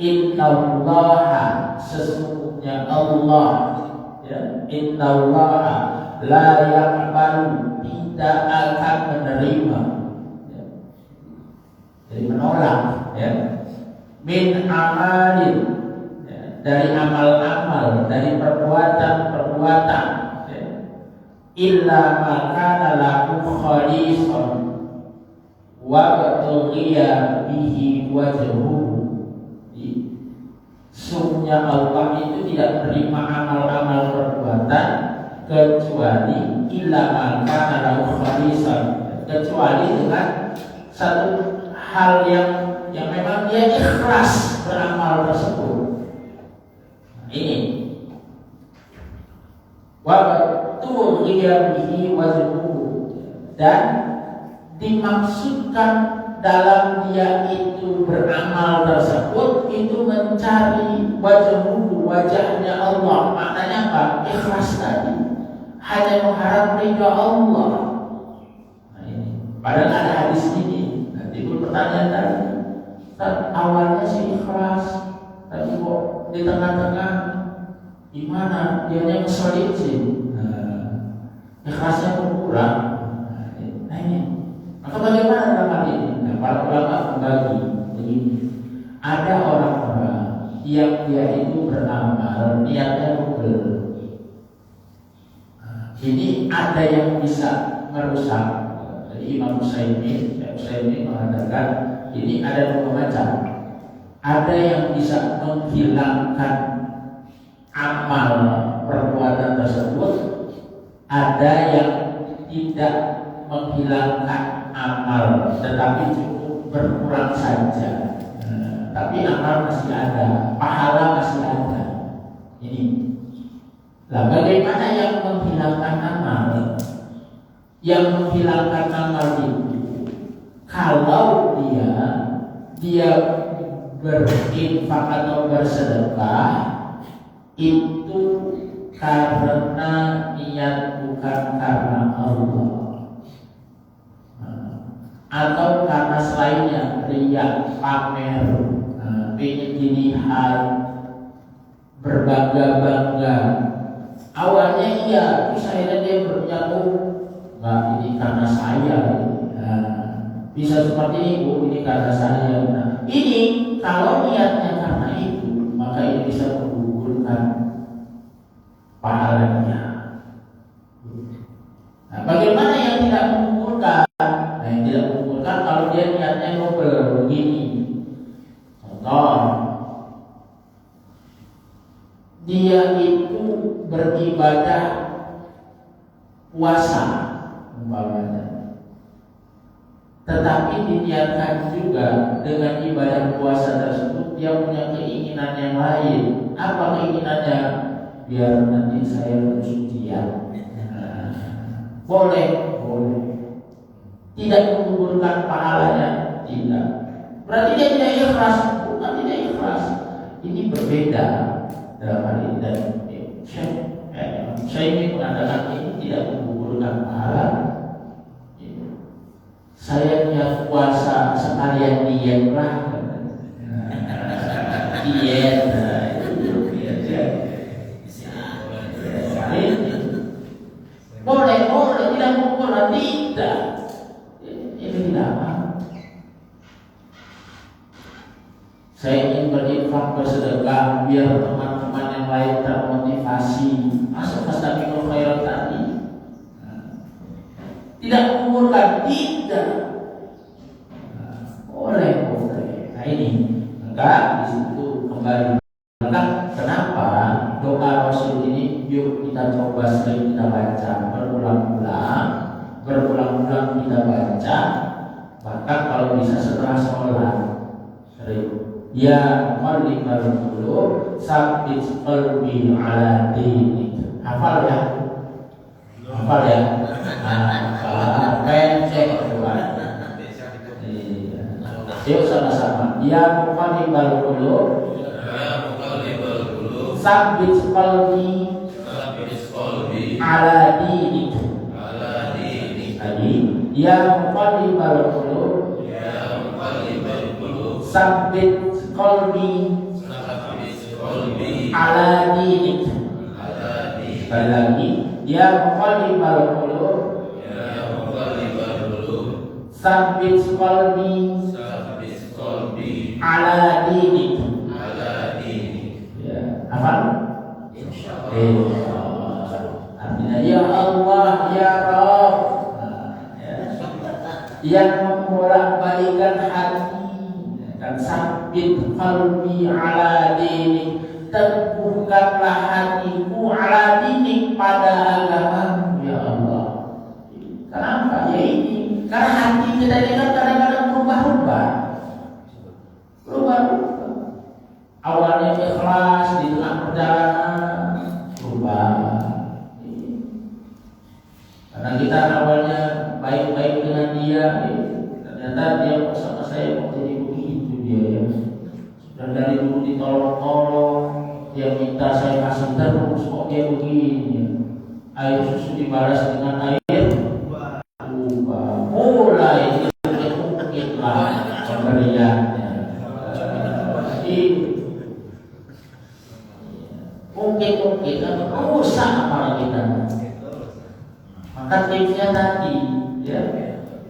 Speaker 1: innallaha, sesungguhnya Allah, ya, innallaha la yaqbalu, tidak akan menerima, ya. Jadi menolak, ya, min amalin, ya, dari amal-amal, dari perbuatan-perbuatan, ya, illa makana lahu khalisan wa batughiya bihi wajhuhu. Sungguhnya Allah itu tidak menerima amal-amal perbuatan kecuali illa makana lahu khalisan, kecuali dengan satu hal yang memang dia ikhlas beramal tersebut. Ini wa tughiya bihi wajhuhu, dan dimaksudkan dalam dia itu beramal tersebut itu mencari wajahnya Allah. Maknanya apa? Ikhlas tadi, hanya mengharap ridha Allah. Nah ini, padahal ada hadis ini. Nanti pun pertanyaan dia ngeselin sih, ikhlasnya berkurang. Nah ini, maka bagaimana dalam hal ini? Nah, para ulama membagi begini. Ada orang-orang yang dia itu beramal niatnya double. Ini ada yang bisa merusak. Jadi Imam Utsaimin mengatakan ini ada dua macam. Ada yang bisa menghilangkan amal perbuatan tersebut, ada yang tidak menghilangkan amal, tetapi cukup berkurang saja. Tapi amal masih ada, pahala masih ada. Ini. Nah, bagaimana yang menghilangkan amal? Yang menghilangkan amal itu, kalau dia berinfak atau bersedekah itu karena niat bukan karena Allah, atau karena selainnya, riya, pamer, ingin dilihat, berbangga-bangga. Awalnya iya, terus akhirnya dia berjatuh, ini karena saya. Bisa seperti ini, Bu, ini karena saya. Nah, ini kalau niatnya karena itu, maka ini bisa menggugurkan pahalanya. Nah, bagaimana yang tidak menggugurkan? Nah, yang tidak menggugurkan kalau dia niatnya nobel begini. Contoh, dia itu beribadah puasa umpamanya, tetapi diniatkan juga dengan ibadah puasa tersebut dia punya keinginan yang lain. Apa keinginannya? Biar nanti saya bersucian. Boleh. Tidak menggugurkan pahalanya, tidak. Berarti dia tidak ikhlas, bukan tidak ikhlas. Ini berbeda dalam hal ini. Dan saya ingin mengatakan ini tidak menggugurkan pahala. Saya niat puasa sekalian diet lah. Diet. Boleh, tidak menggugurkan, tidak. Ini tidak apa. Saya ingin berinfak, bersedekah biar teman-teman yang lain termotivasi. Masuk fastabiqul khairat tadi. Tidak menggugurkan, tidak. Boleh. Nah ini, maka di situ kembali. Maka kenapa doa Rasul ini yuk kita coba sering kita baca berulang-ulang kita baca. Bahkan kalau bisa setelah sholat sering. Ya muqallibal qulub tsabbit qalbi ala dinik. Hafal ya? Pencet buat. Yuk sama-sama. Ya muqallibal qulub tsabbit qalbi ala dinik. Ya muqallibal qulub tsabbit qalbi ala dinik. Sekali lagi, ya muqallibal qulub tsabbit qalbi ala dinik. Ya, hafal? Insyaallah. Artinya ya Allah, ya Rabb, yang membolak-balikan hati. Dan sabit qalbi ala dinik, teguhkanlah hatiku ala dinik pada agamamu ya Allah. Kenapa? Ya ini karena hati kita ini kan kadang-kadang berubah-ubah. Awalnya ikhlas, di tengah perjalanan berubah. Karena kita awalnya baik-baik dengan dia, ternyata dia sama saya mau jadi begitu dia ya. Sudah dari dulu ditolong-tolong, dia minta saya kasih terus, kok dia begini. Air susu dibalas dengan air ubah. Mulai mungkinlah pemberiannya. Mungkin terus tertibnya tadi, ya.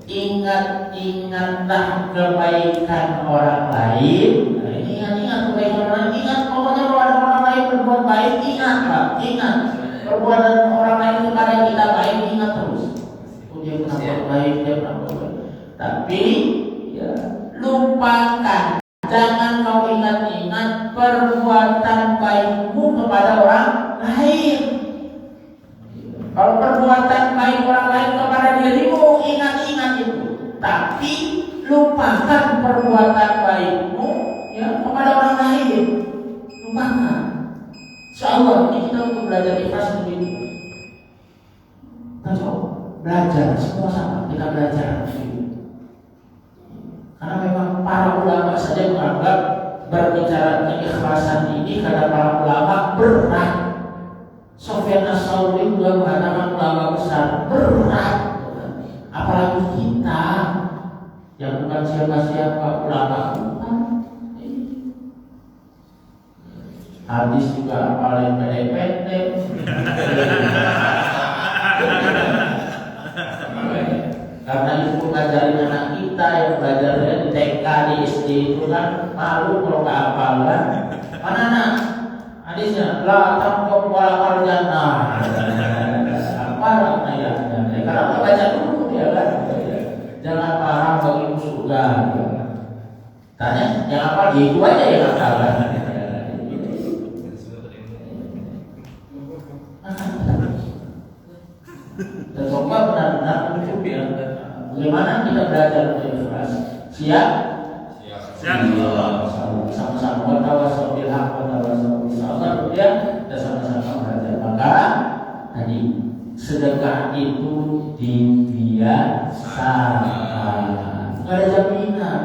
Speaker 1: Ingat-ingatlah kebaikan orang lain. Nah, ini ingat kebaikan orang lain. Ingat, pokoknya kalau ada orang lain berbuat baik, ingat Pak, ingat. Perbuatan orang lain kepada kita baik, ingat terus. Oh, dia pernah berbuat baik, dia pernah berbuat baik. Tapi, ya, lupakan. Jangan kau ingat-ingat perbuatan baikmu kepada orang lain. Kalau perbuatan baik orang lain kepada dirimu, ingat-ingat itu. Tapi lupakan perbuatan baikmu ya kepada orang lain. Lupakan. Insyaallah ini kita untuk belajar ikhlas begitu. Kita belajar semua sama, kita belajar begitu. Karena memang para ulama saja menganggap berbicara keikhlasan ini karena para ulama berat. Sufyan Ats-Tsauri juga mengatakan ulama besar berat, apalagi kita yang bukan siapa-siapa ulama. Hadis juga paling pendek-pendek. Karena itu mengajarin anak kita yang belajarnya di TK, di SD itu kan malu kalau nggak hafal kan. Mana anak? Hadisnya la taqwa wala jannah. Apa maknanya? Karena kita baca dulu ya kan. Jangan paham bagi surga. Tanya yang apa? Itu aja yang hafal kan. Dan coba benar-benar mencoba ya. Bagaimana kita belajar untuk ikhlas? Siap? Siap. Sama-sama bertawassul bil haq wa tawassul bis sabr ya, kita sama-sama belajar. Maka tadi sedekah itu dibiasakan. Enggak ada jaminan.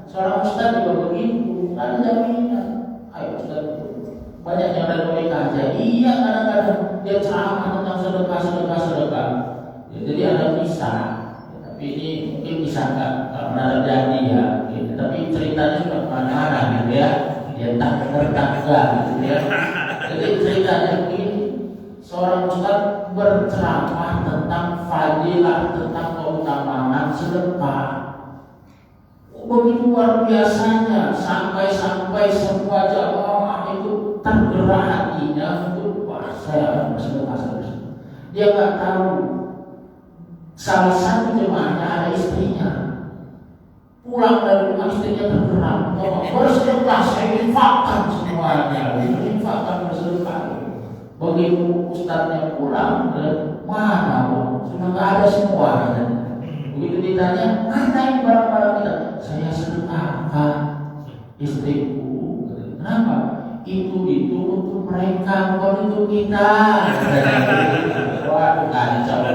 Speaker 1: Seorang ustaz juga begitu, enggak ada jaminan. Ayo ustaz, banyak yang retorika aja. Iya, kadang-kadang dia ceramah tentang sedekah. Ya, jadi ada kisah. Tapi ini mungkin kisah nggak pernah terjadi ya. Gitu. Tapi ceritanya sudah kemana-mana gitu ya. Dia tak tertangga gitu ya. Jadi ceritanya begini, seorang ustaz berceramah tentang fadilah, tentang keutamaan sedekah. Begitu luar biasanya, sampai semua jamaah itu tergerak hatinya untuk wah saya bersedekah. Dia nggak tahu salah satu jemaahnya ada istrinya. Pulang dari rumah istrinya tergerak, bersedekah, saya infakkan semuanya, infakkan bersedekah. Begitu ustadznya pulang, mana sudah nggak ada semua. Begitu ditanya, mana yang barang-barang kita? Saya sedekahkan istriku. Kenapa? Itu untuk mereka, bukan untuk kita. Waduh, kacau.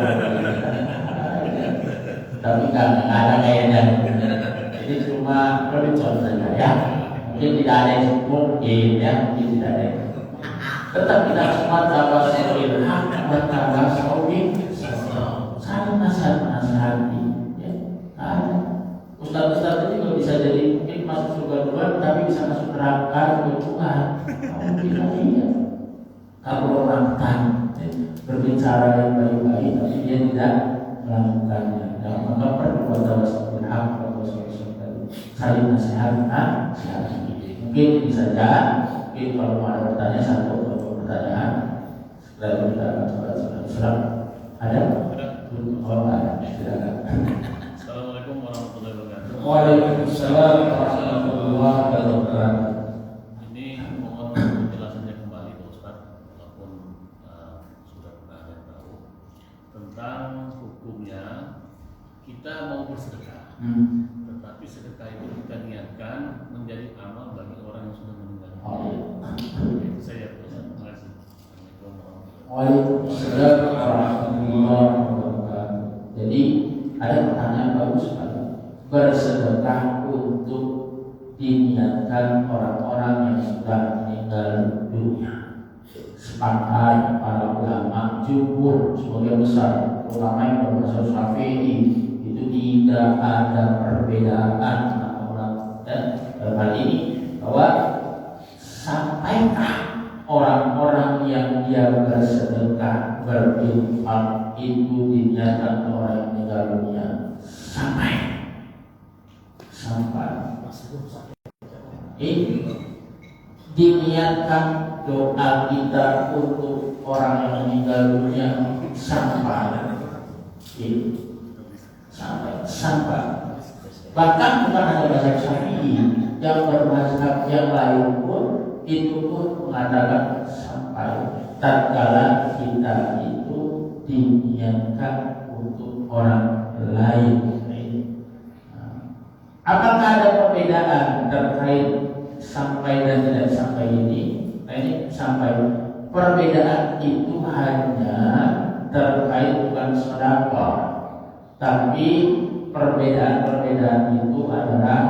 Speaker 1: Tapi nggak ada kayaknya. Jadi cuma lelucon saja ya. Mungkin tidak ada yang mungkin ya, mungkin tidak ada. Tetap kita semua tawassul bil haq wa tawassul bis sabr. Saling nasihat-nasihati. Ustaz-ustaz itu juga bisa jadi mungkin masuk surga duluan, tapi bisa masuk neraka Tuhan. Mungkin iya. Kalau orang berbicara yang baik-baik, tapi dia tidak melakukannya. Maka perlu tawassul bil haq wa tawassul bis sabr. Saling nasihat. Mungkin ini saja. Mungkin kalau mau ada pertanyaan satu atau pertanyaan, segera kita akan coba. Ada? Oh ada. Silakan.
Speaker 2: Assalamualaikum warahmatullahi wabarakatuh.
Speaker 1: Waalaikumsalam warahmatullahi wabarakatuh.
Speaker 2: Ini mohon penjelasannya kembali Pak Ustaz, walaupun sudah pernah ada tahu tentang hukumnya kita mau bersedekah, tetapi sedekah itu kita niatkan menjadi amal bagi orang yang sudah meninggal. Itu saya Pak Ustaz. Terima kasih. Assalamualaikum warahmatullahi wabarakatuh.
Speaker 1: Waalaikumsalam warahmatullahi wabarakatuh. Jadi ada pertanyaan bagus sekali. Bersedekah untuk diniatkan orang-orang yang sudah meninggal dunia. Sepakat para ulama jumhur sebagian besar ulama yang bermaksud Syafi'i itu tidak ada perbedaan orang dan hal ini bahwa sampaikah orang-orang yang dia bersedekah berinfak itu diniatkan orang yang meninggal dunia sampai diniatkan doa kita untuk orang yang meninggal dunia sampai bahkan bukan hanya mazhab Syafi'i, yang bermazhab yang lain pun itu pun mengatakan sampai tatkala kita itu diniatkan untuk orang lain. Apakah ada perbedaan terkait sampai dan tidak sampai ini? Nah, ini sampai, perbedaan itu hanya terkait bukan sedekah, tapi perbedaan itu adalah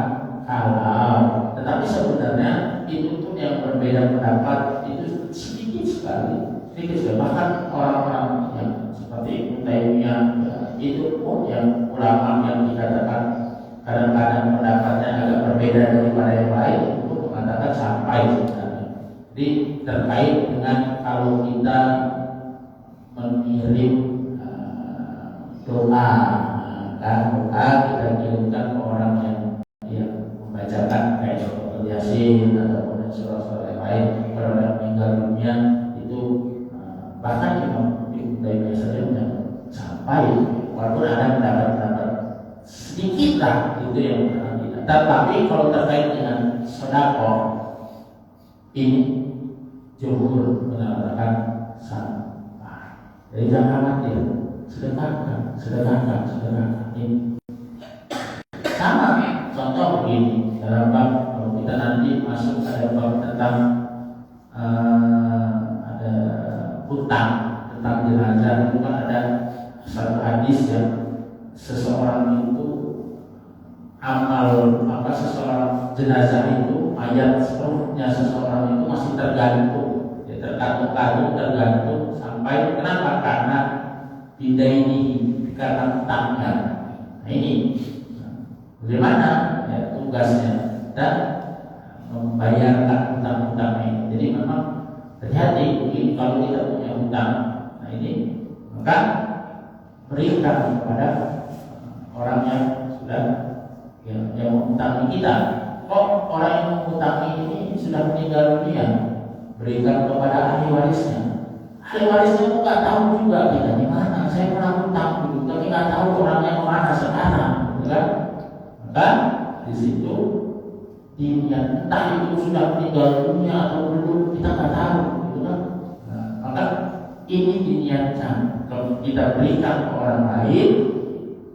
Speaker 1: halal. Tetapi sebenarnya itu pun yang berbeda pendapat itu sedikit sekali. Bahkan orang-orang yang seperti Ibnu Taimiyah itu pun yang ulama yang dikatakan kadang-kadang pendapatnya agak berbeda daripada yang lain untuk mengatakan sampai sebenarnya. Jadi terkait dengan kalau kita mengirim doa kita kirimkan ke orang yang membacakan kayak surah Yasin ataupun surah-surah yang lain kepada orang meninggal dunia itu bahkan Ibnu Taimiyah saja yang sampai, walaupun ada pendapat sedikit lah itu yang kita. Tetapi kalau terkait dengan sedekah ini jumhur mengatakan sampai. Jadi jangan khawatir, sedekahkan ini. Sama contoh begini dalam bab, kalau kita nanti masuk ada bab tentang ada hutang tentang jenazah, itu kan ada satu hadis yang seseorang itu seseorang jenazah itu mayat seluruhnya seseorang itu masih tergantung sampai kenapa? Karena bidaini, karena hutangnya. Nah ini bagaimana ya tugasnya dan membayarkan hutang-hutang ini. Jadi memang hati-hati kalau kita punya hutang. Nah ini maka berikan kepada orang yang sudah yang menghutangi kita. Orang yang menghutangi ini sudah meninggal dunia, berikan kepada ahli warisnya. Ahli warisnya itu nggak tahu juga kita di mana. Saya pernah hutang dulu, tapi nggak tahu orangnya kemana sekarang, kan? Maka di situ diniat, entah itu sudah meninggal dunia atau belum, kita nggak tahu, gitu kan? Nah, maka ini diniatkan kalau kita berikan ke orang lain,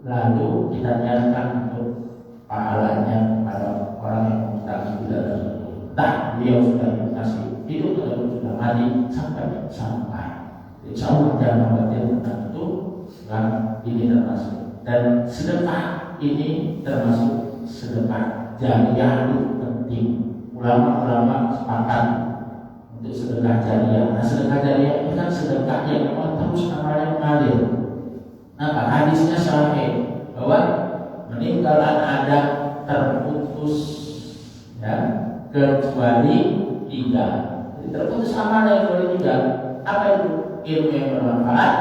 Speaker 1: lalu kita niatkan untuk pahalanya kepada orang yang menghutangi kita tersebut. Entah dia sudah dikasih hidup atau sudah mati sampai. Insya Allah jangan khawatir tentang itu, dan ini termasuk. Dan sedekah ini termasuk sedekah jariyah itu penting. Ulama-ulama sepakat untuk sedekah jariyah. Nah, sedekah jariyah itu kan sedekah yang memang terus amalnya mengalir. Nah, hadisnya sahih bahwa meninggalan ada terputus ya kecuali 3. Jadi terputus amalnya kecuali 3. Apa itu? Ilmu yang bermanfaat,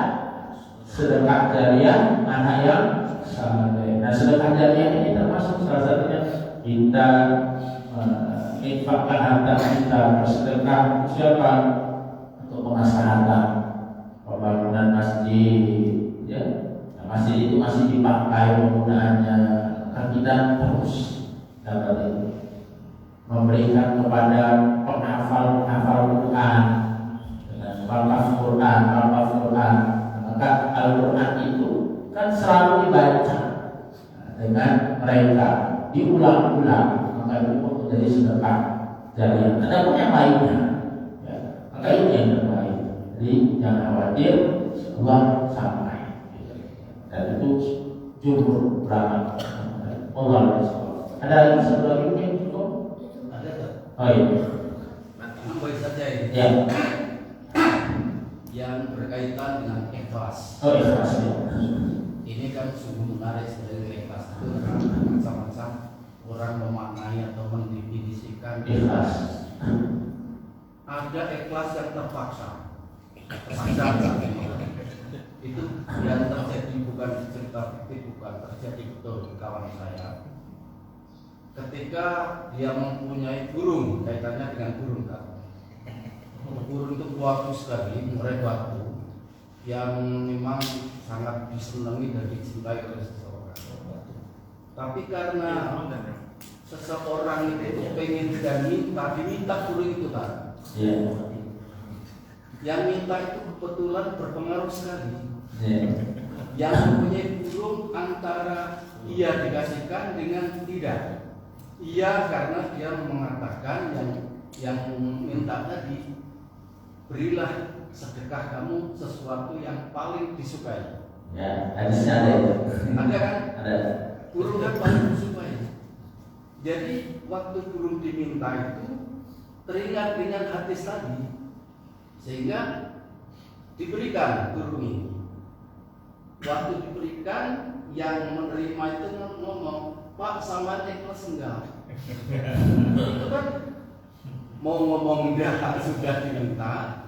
Speaker 1: sedekah jariyah, anak yang saleh. Nah, sedekah jariyah ini termasuk salah satunya kita infakkan harta kita, bersedekah siapa? Untuk pemaslahatan pembangunan masjid, ya. Nah, masjid itu masih dipakai penggunaannya, kan kita terus dapat itu memberikan kepada penghafal Quran dengan wakaf Quran. Maka Al-Quran itu kan selalu dibaca dengan mereka, diulang-ulang, maka itu pun menjadi sedekah jariyah. Ada pun yang lainnya, ya. Maka itu yang terbaik. Jadi jangan khawatir, Allah sampai. Dan itu jumhur ulama. Allah ada lagi satu lagi mungkin cukup?
Speaker 4: Ada tak?
Speaker 1: Oh iya.
Speaker 4: Nambahin saja ini.
Speaker 1: Ya.
Speaker 4: Yang berkaitan dengan ikhlas.
Speaker 1: Oh ikhlas ya.
Speaker 4: Ini kan sungguh menarik sebenarnya ikhlas itu karena macam-macam orang memaknai atau mendefinisikan
Speaker 1: Ikhlas.
Speaker 4: Ada ikhlas yang terpaksa. cerita fiktif bukan, terjadi betul kawan saya. Ketika dia mempunyai burung, kaitannya dengan burung kan. Burung itu waktu sekali murai batu yang memang sangat disenangi dan dicintai oleh seseorang. Tapi karena seseorang itu pengen dan diminta burung itu kan. Yang minta itu kebetulan berpengaruh sekali. Yang mempunyai burung antara ia dikasihkan dengan tidak. Iya, karena dia mengatakan yang minta tadi, berilah sedekah kamu sesuatu yang paling disukai.
Speaker 1: Ya, hadisnya ada itu.
Speaker 4: Ada kan?
Speaker 1: Ada.
Speaker 4: Burung yang paling disukai. Jadi waktu burung diminta itu teringat dengan hadis tadi, sehingga diberikan burung ini. Waktu diberikan, yang menerima itu ngomong, Pak, sama ikhlas enggak? Itu kan mau ngomong dah sudah diminta,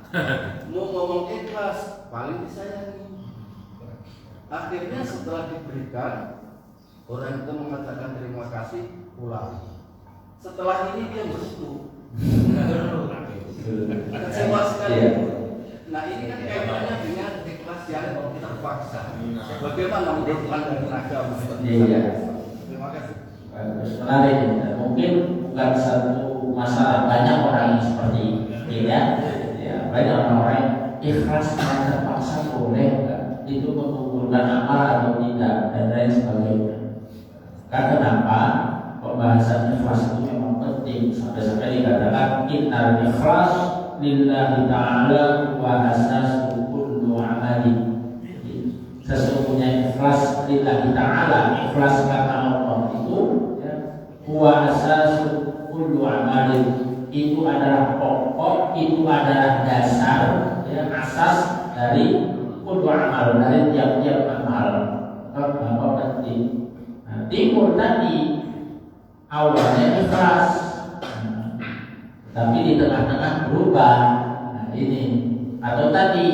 Speaker 4: mau ngomong ikhlas paling disayangi. Akhirnya setelah diberikan, orang itu mengatakan terima kasih, pulang. Setelah ini dia bersekutu. Kecewa sekali. Nah ini kan kaitannya dengan ikhlas yang terpaksa. Bagaimana menurut Anda agama?
Speaker 1: Iya.
Speaker 4: Terima kasih.
Speaker 1: Bagus, menarik. Mungkin bukan satu masalah, banyak orang yang seperti ini ya. Banyak orang-orang yang ikhlas karena terpaksa boleh enggak? Itu mengumpulkan amal atau tidak dan lain sebagainya. Karena kenapa? Pembahasan ikhlas itu memang penting. Sampai-sampai dikatakan innal ikhlas lillahi ta'ala wa asasu kullu amali. Sesungguhnya ikhlas lillahi ta'ala, ikhlas karena Allah itu wa asasu kullu amali, itu adalah pokok, itu adalah dasar, asas dari kullu amal, dari tiap-tiap amal. Apa penting? Nah, timur tadi awalnya ikhlas, tapi di tengah-tengah berubah. Nah, ini atau tadi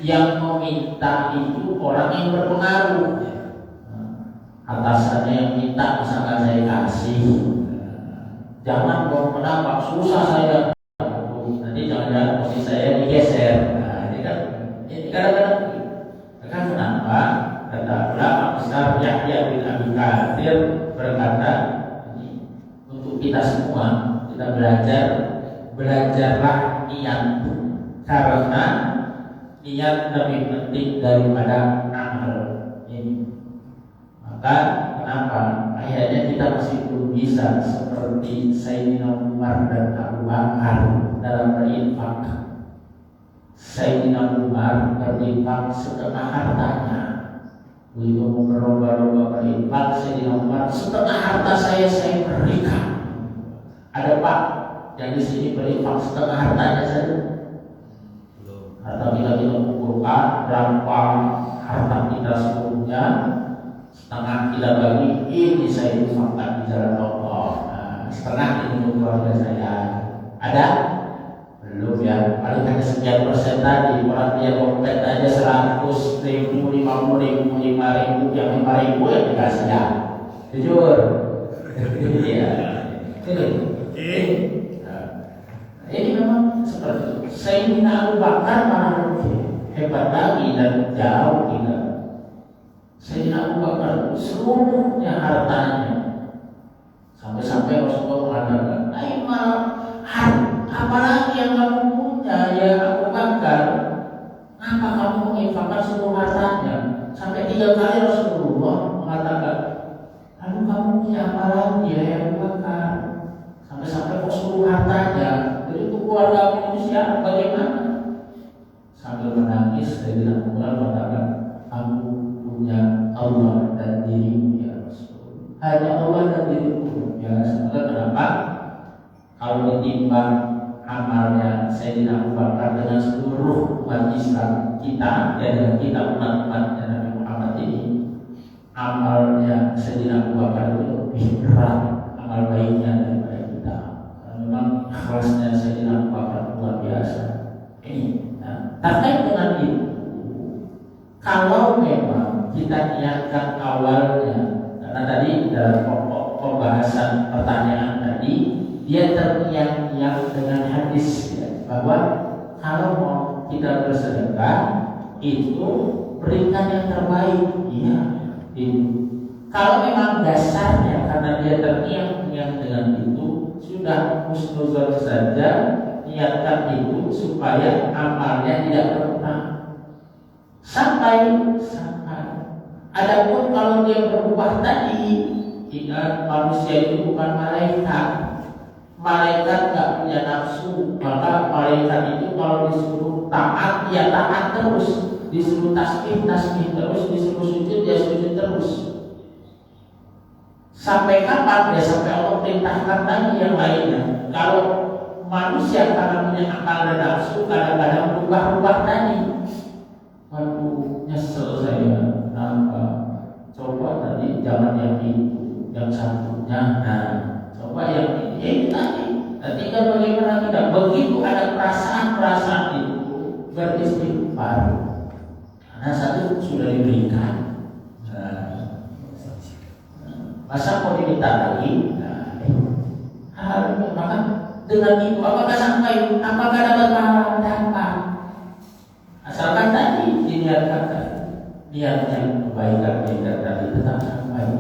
Speaker 1: yang meminta itu orang yang berpengaruh. Atasannya yang minta, misalkan saya kasih, jangan dong, kenapa susah saya, nanti jangan-jangan posisi saya digeser. Nah, ini kadang-kadang kan kenapa? Kata ulama besar Yahya bin Abi Katsir berkata, untuk kita semua, kita belajarlah niat, karena niat lebih penting daripada amal ini. Maka kenapa? Akhirnya kita masih belum bisa seperti Sayyidina Umar dan Abu Bakar dalam berinfak. Sayyidina Umar berinfak setengah hartanya. Begitu mau berlomba-lomba berinfak, Sayyidina Umar setengah harta saya berikan. Ada Pak yang di sini berinfak setengah hartanya saja. Harta kita kumpulkan berapa harta kita sebelumnya, setengah kita bagi, ini saya infakkan di jalan Allah. Nah, setengah ini untuk keluarga saya. Ada? Belum ya. Paling hanya sekian persen tadi. Orang dia kompet aja 100 ribu, 50 ribu, 5 ribu, yang 5 ribu yang dikasih ya. Jujur. Iya. Ini memang seperti itu. Sayyidina Abu Bakar malah lebih hebat lagi dan jauh kita. Sayyidina Abu Bakar seluruhnya hartanya, sampai-sampai Rasulullah mengatakan, "Ayo apalagi yang kamu punya ya Abu Bakar? Apa kamu menginfakkan seluruh hartanya?" Sampai 3 kali Rasulullah mengatakan, "Lalu kamu punya apa lagi ya Abu Bakar?" Sampai-sampai kok seluruh hartanya. Jadi untuk keluarga manusia bagaimana? Sambil menangis Sayyidina Umar mengatakan, "Aku punya Allah dan dirimu ya Rasul. Hanya Allah dan dirimu ya Rasul." Kenapa? Kalau ditimbang amalnya Sayyidina Abu Bakar dengan seluruh umat Islam kita, ya dengan kita umat-umatnya Nabi Muhammad ini, amalnya Sayyidina Abu Bakar itu lebih berat amal baiknya daripada kita. Memang ikhlasnya Sayyidina Abu Bakar luar biasa. Ini terkait dengan itu, kalau memang kita niatkan awalnya, karena tadi dalam pokok pembahasan pertanyaan tadi dia terngiang-ngiang dengan hadis ya, bahwa kalau mau kita bersedekah itu berikan yang terbaik. Iya. Kalau memang dasarnya karena dia terngiang-ngiang dengan itu, sudah husnuzon saja, niatkan itu supaya amalnya tidak berkurang. Sampai. Adapun kalau dia berubah tadi, ingat manusia itu bukan malaikat. Malaikat nggak punya nafsu, maka malaikat itu kalau disuruh taat, ya taat terus. Disuruh tasbih terus, disuruh sujud, dia sujud terus. Sampai kapan? Ya sampai Allah perintahkan lagi yang lainnya. Kalau manusia karena punya akal dan nafsu, kadang-kadang berubah-ubah tadi. Waduh, nyesel saya. Kenapa? Coba tadi jangan yang itu, yang satunya. Nah, coba yang ini. Ya itu tadi. Nanti kan bagaimana kita begitu ada perasaan-perasaan itu beristighfar. Karena satu sudah diberikan. Masa mau diminta lagi? Maka dengan itu apakah sampai? Apakah dapat pahala? Dapat. Asalkan tadi diniatkan niatnya kebaikan kita tadi tetap sampai.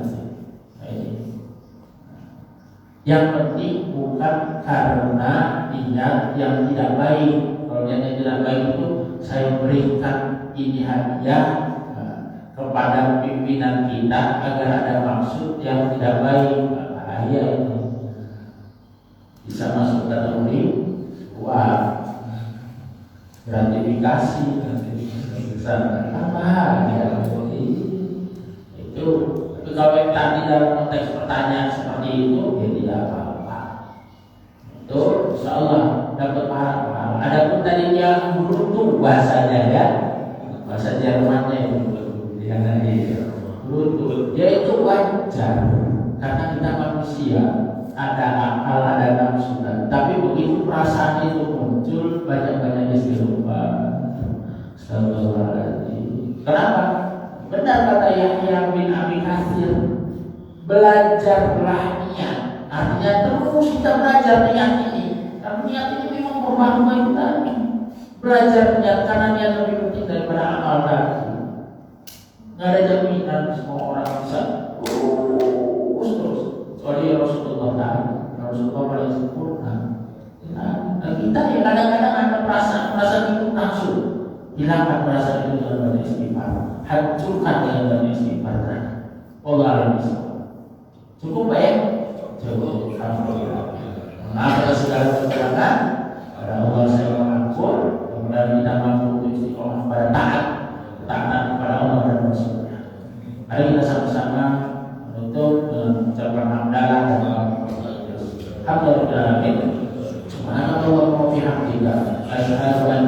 Speaker 1: Yang penting bukan karena niat yang tidak baik. Kalau niat yang tidak baik itu saya berikan ini hadiah kepada pimpinan kita agar ada maksud yang tidak baik. Bahaya itu. Bisa masuk kategori wah gratifikasi apa ya itu pegawai tadi dalam konteks pertanyaan seperti itu ya tidak apa-apa itu insya Allah dapat pahala. Adapun tadi yang beruntung bahasanya ya bahasa Jermannya itu beruntung ya itu wajar karena kita manusia ada akal ada nafsu tapi begitu perasaan itu muncul banyak-banyak istighfar. Kenapa? Benar kata Yahya bin Abi Katsir, belajarlah niat. Artinya terus kita belajar niat ini. Karena niat ini memang berubah itu tadi. Belajar niat karena niat lebih penting daripada amal tadi. Nggak ada jaminan semua orang bisa terus. Kecuali Rasulullah tadi. Rasulullah paling sempurna. Nah, kita ya kadang-kadang ada perasaan itu nafsu. Hilangkan perasaan itu dengan banyak istighfar. Hancurkan dengan banyak istighfar. Allah alam cukup baik? Cukup. Alhamdulillah. Maaf atas segala kekurangan. Pada Allah saya mengampun. Kemudian kita mampu untuk istiqomah pada taat kepada Allah dan Rasulnya. Mari kita sama-sama menutup dengan ucapan hamdalah dan alhamdulillah. Subhanallah wa bihamdihi. Asyhadu an